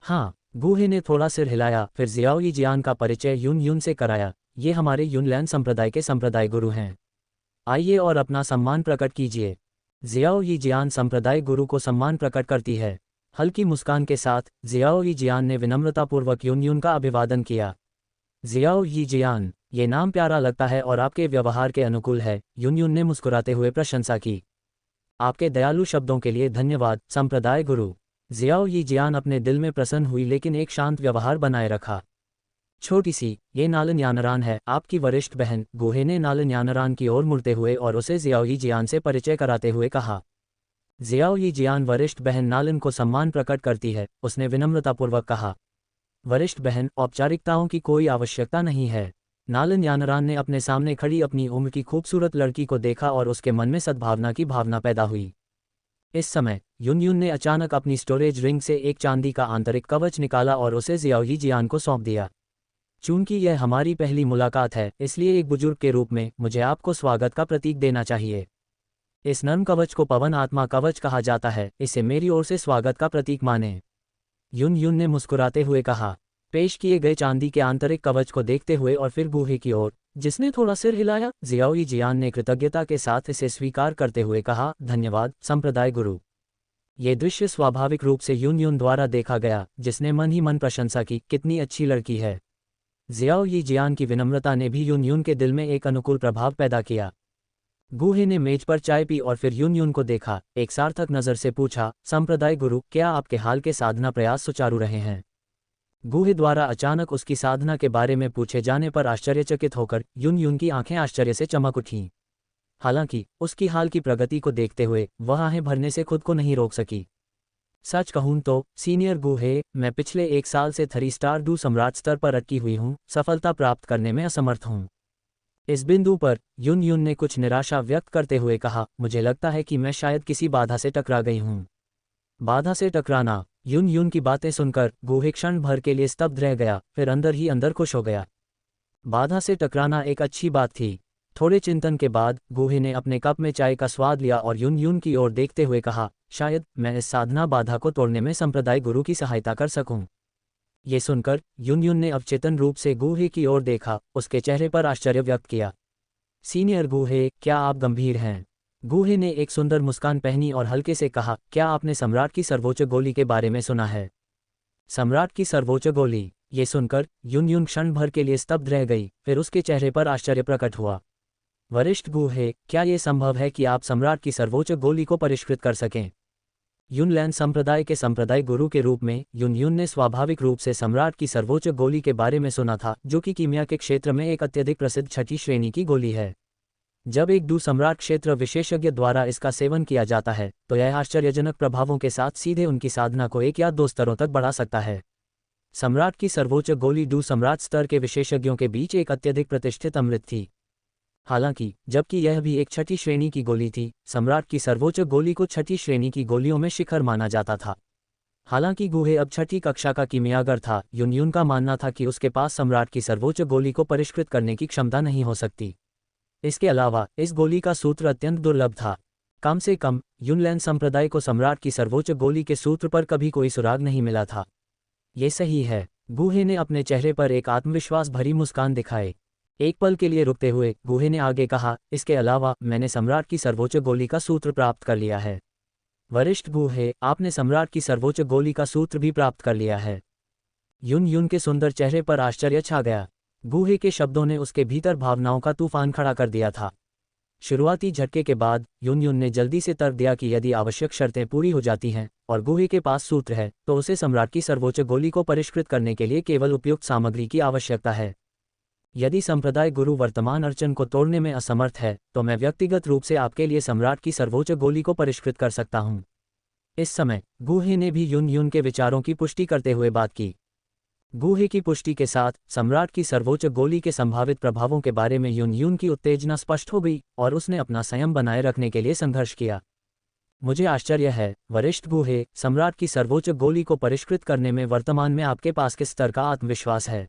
हाँ। गुहे ने थोड़ा सिर हिलाया, फिर जियाओ जियान का परिचय युन से कराया। ये हमारे युनलैंड संप्रदाय के संप्रदाय गुरु हैं। आइए और अपना सम्मान प्रकट कीजिए। जियाओ जियान संप्रदाय गुरु को सम्मान प्रकट करती है। हल्की मुस्कान के साथ जियाओ जियान ने विनम्रतापूर्वक युन का अभिवादन किया। जियाओ जियान, ये नाम प्यारा लगता है और आपके व्यवहार के अनुकूल है, युन ने मुस्कुराते हुए प्रशंसा की। आपके दयालु शब्दों के लिए धन्यवाद, संप्रदाय गुरु। जियाओ जियान अपने दिल में प्रसन्न हुई लेकिन एक शांत व्यवहार बनाए रखा। छोटी सी, ये नालन यानरान है, आपकी वरिष्ठ बहन। गुहे ने नालन यानरान की ओर मुड़ते हुए और उसे जियाओ जियान से परिचय कराते हुए कहा। जियाओ यी जियान वरिष्ठ बहन नालिन को सम्मान प्रकट करती है, उसने विनम्रतापूर्वक कहा। वरिष्ठ बहन, औपचारिकताओं की कोई आवश्यकता नहीं है। नालिन यानरान ने अपने सामने खड़ी अपनी उम्र की खूबसूरत लड़की को देखा और उसके मन में सद्भावना की भावना पैदा हुई। इस समय युन युन ने अचानक अपनी स्टोरेज रिंग से एक चांदी का आंतरिक कवच निकाला और उसे जियाओ यी जियान को सौंप दिया। चूंकि यह हमारी पहली मुलाकात है, इसलिए एक बुजुर्ग के रूप में मुझे आपको स्वागत का प्रतीक देना चाहिए। इस नर्म कवच को पवन आत्मा कवच कहा जाता है, इसे मेरी ओर से स्वागत का प्रतीक माने। युन युन ने मुस्कुराते हुए कहा। पेश किए गए चांदी के आंतरिक कवच को देखते हुए और फिर गुहे की ओर, जिसने थोड़ा सिर हिलाया, जियाओ यी जियान ने कृतज्ञता के साथ इसे स्वीकार करते हुए कहा, धन्यवाद संप्रदाय गुरु। ये दृश्य स्वाभाविक रूप से युन युन द्वारा देखा गया, जिसने मन ही मन प्रशंसा की, कितनी अच्छी लड़की है। जियाओ यी जियान की विनम्रता ने भी युन युन के दिल में एक अनुकूल प्रभाव पैदा किया। गुहे ने मेज पर चाय पी और फिर युन युन को देखा, एक सार्थक नज़र से पूछा, संप्रदाय गुरु, क्या आपके हाल के साधना प्रयास सुचारू रहे हैं? गुहे द्वारा अचानक उसकी साधना के बारे में पूछे जाने पर आश्चर्यचकित होकर युन युन की आंखें आश्चर्य से चमक उठीं। हालांकि उसकी हाल की प्रगति को देखते हुए वह आहें भरने से खुद को नहीं रोक सकी। सच कहूं तो सीनियर गुहे, मैं पिछले 1 साल से 3 स्टार डू सम्राट स्तर पर अटकी हुई हूं, सफलता प्राप्त करने में असमर्थ हूं। इस बिंदु पर युन युन ने कुछ निराशा व्यक्त करते हुए कहा, मुझे लगता है कि मैं शायद किसी बाधा से टकरा गई हूं। बाधा से टकराना? युन युन की बातें सुनकर गुहे क्षण भर के लिए स्तब्ध रह गया, फिर अंदर ही अंदर खुश हो गया। बाधा से टकराना एक अच्छी बात थी। थोड़े चिंतन के बाद गुहे ने अपने कप में चाय का स्वाद लिया और युन युन की ओर देखते हुए कहा, शायद मैं इस साधना बाधा को तोड़ने में संप्रदाय गुरु की सहायता कर सकूं। ये सुनकर युन युन ने अवचेतन रूप से गुहे की ओर देखा, उसके चेहरे पर आश्चर्य व्यक्त किया। सीनियर गुहे, क्या आप गंभीर हैं? गुहे ने एक सुंदर मुस्कान पहनी और हल्के से कहा, क्या आपने सम्राट की सर्वोच्च गोली के बारे में सुना है? सम्राट की सर्वोच्च गोली? ये सुनकर युन युन क्षण भर के लिए स्तब्ध रह गई, फिर उसके चेहरे पर आश्चर्य प्रकट हुआ। वरिष्ठ गुहे, क्या ये संभव है कि आप सम्राट की सर्वोच्च गोली को परिष्कृत कर सकें? युनलैन संप्रदाय के संप्रदाय गुरु के रूप में युन युन ने स्वाभाविक रूप से सम्राट की सर्वोच्च गोली के बारे में सुना था, जो कि कीमिया के क्षेत्र में एक अत्यधिक प्रसिद्ध 6ठी श्रेणी की गोली है। जब एक डू सम्राट क्षेत्र विशेषज्ञ द्वारा इसका सेवन किया जाता है, तो यह आश्चर्यजनक प्रभावों के साथ सीधे उनकी साधना को 1 या 2 स्तरों तक बढ़ा सकता है। सम्राट की सर्वोच्च गोली डू सम्राट स्तर के विशेषज्ञों के बीच एक अत्यधिक प्रतिष्ठित अमृत थी। हालांकि जबकि यह भी एक 6ठी श्रेणी की गोली थी, सम्राट की सर्वोच्च गोली को 6ठी श्रेणी की गोलियों में शिखर माना जाता था। हालांकि गुहे अब 6ठी कक्षा का कीमियागर था, युन युन का मानना था कि उसके पास सम्राट की सर्वोच्च गोली को परिष्कृत करने की क्षमता नहीं हो सकती। इसके अलावा इस गोली का सूत्र अत्यंत दुर्लभ था। कम से कम युनलैन संप्रदाय को सम्राट की सर्वोच्च गोली के सूत्र पर कभी कोई सुराग नहीं मिला था। ये सही है। गुहे ने अपने चेहरे पर एक आत्मविश्वास भरी मुस्कान दिखाए। एक पल के लिए रुकते हुए गुहे ने आगे कहा, इसके अलावा मैंने सम्राट की सर्वोच्च गोली का सूत्र प्राप्त कर लिया है। वरिष्ठ गुहे, आपने सम्राट की सर्वोच्च गोली का सूत्र भी प्राप्त कर लिया है? युन युन के सुंदर चेहरे पर आश्चर्य छा गया। गुहे के शब्दों ने उसके भीतर भावनाओं का तूफान खड़ा कर दिया था। शुरुआती झटके के बाद युन युन ने जल्दी से तर्क दिया कि यदि आवश्यक शर्तें पूरी हो जाती हैं और गुहे के पास सूत्र है, तो उसे सम्राट की सर्वोच्च गोली को परिष्कृत करने के लिए केवल उपयुक्त सामग्री की आवश्यकता है। यदि संप्रदाय गुरु वर्तमान अड़चन को तोड़ने में असमर्थ है, तो मैं व्यक्तिगत रूप से आपके लिए सम्राट की सर्वोच्च गोली को परिष्कृत कर सकता हूं। इस समय गुहे ने भी युन युन के विचारों की पुष्टि करते हुए बात की। गुहे की पुष्टि के साथ सम्राट की सर्वोच्च गोली के संभावित प्रभावों के बारे में युन युन की उत्तेजना स्पष्ट हो गई और उसने अपना संयम बनाए रखने के लिए संघर्ष किया। मुझे आश्चर्य है वरिष्ठ गुहे, सम्राट की सर्वोच्च गोली को परिष्कृत करने में वर्तमान में आपके पास किस स्तर का आत्मविश्वास है?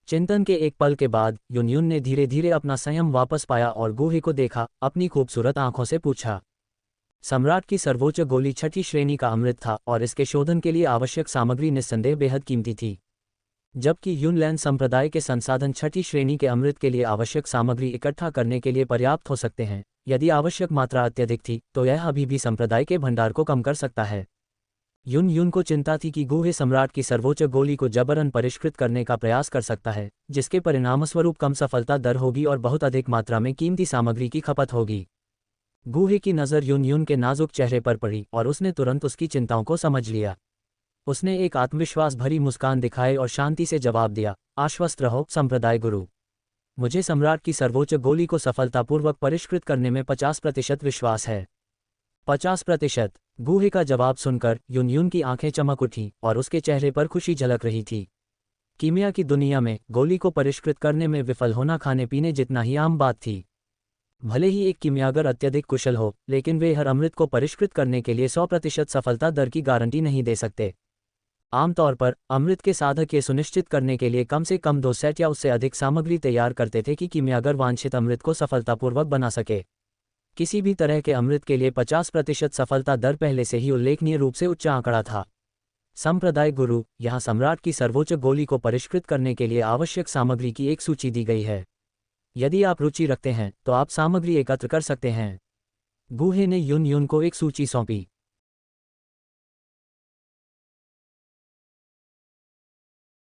चिंतन के एक पल के बाद युन युन ने धीरे धीरे अपना संयम वापस पाया और गुहे को देखा, अपनी खूबसूरत आंखों से पूछा। सम्राट की सर्वोच्च गोली 6ठी श्रेणी का अमृत था और इसके शोधन के लिए आवश्यक सामग्री निस्संदेह बेहद कीमती थी। जबकि युनलैन संप्रदाय के संसाधन 6ठी श्रेणी के अमृत के लिए आवश्यक सामग्री इकट्ठा करने के लिए पर्याप्त हो सकते हैं, यदि आवश्यक मात्रा अत्यधिक थी तो यह अभी भी संप्रदाय के भंडार को कम कर सकता है। युन युन को चिंता थी कि गुहे सम्राट की सर्वोच्च गोली को जबरन परिष्कृत करने का प्रयास कर सकता है, जिसके परिणामस्वरूप कम सफलता दर होगी और बहुत अधिक मात्रा में कीमती सामग्री की खपत होगी। गुहे की नज़र युन युन के नाजुक चेहरे पर पड़ी और उसने तुरंत उसकी चिंताओं को समझ लिया। उसने एक आत्मविश्वास भरी मुस्कान दिखाए और शांति से जवाब दिया, आश्वस्त रहो संप्रदाय गुरु। मुझे सम्राट की सर्वोच्च गोली को सफलतापूर्वक परिष्कृत करने में 50% विश्वास है। 50%। गूहे का जवाब सुनकर युन युन की आंखें चमक उठी और उसके चेहरे पर खुशी झलक रही थी। कीमिया की दुनिया में गोली को परिष्कृत करने में विफल होना खाने पीने जितना ही आम बात थी। भले ही एक कीमियागर अत्यधिक कुशल हो, लेकिन वे हर अमृत को परिष्कृत करने के लिए 100% सफलता दर की गारंटी नहीं दे सकते। आमतौर पर अमृत के साधक ये सुनिश्चित करने के लिए कम से कम 2 सेट या उससे अधिक सामग्री तैयार करते थे कि कीमियागर वांछित अमृत को सफलतापूर्वक बना सके। किसी भी तरह के अमृत के लिए 50% सफलता दर पहले से ही उल्लेखनीय रूप से उच्च आंकड़ा था। संप्रदाय गुरु, यहाँ सम्राट की सर्वोच्च गोली को परिष्कृत करने के लिए आवश्यक सामग्री की एक सूची दी गई है। यदि आप रुचि रखते हैं तो आप सामग्री एकत्र कर सकते हैं। गूहे ने युन युन को एक सूची सौंपी।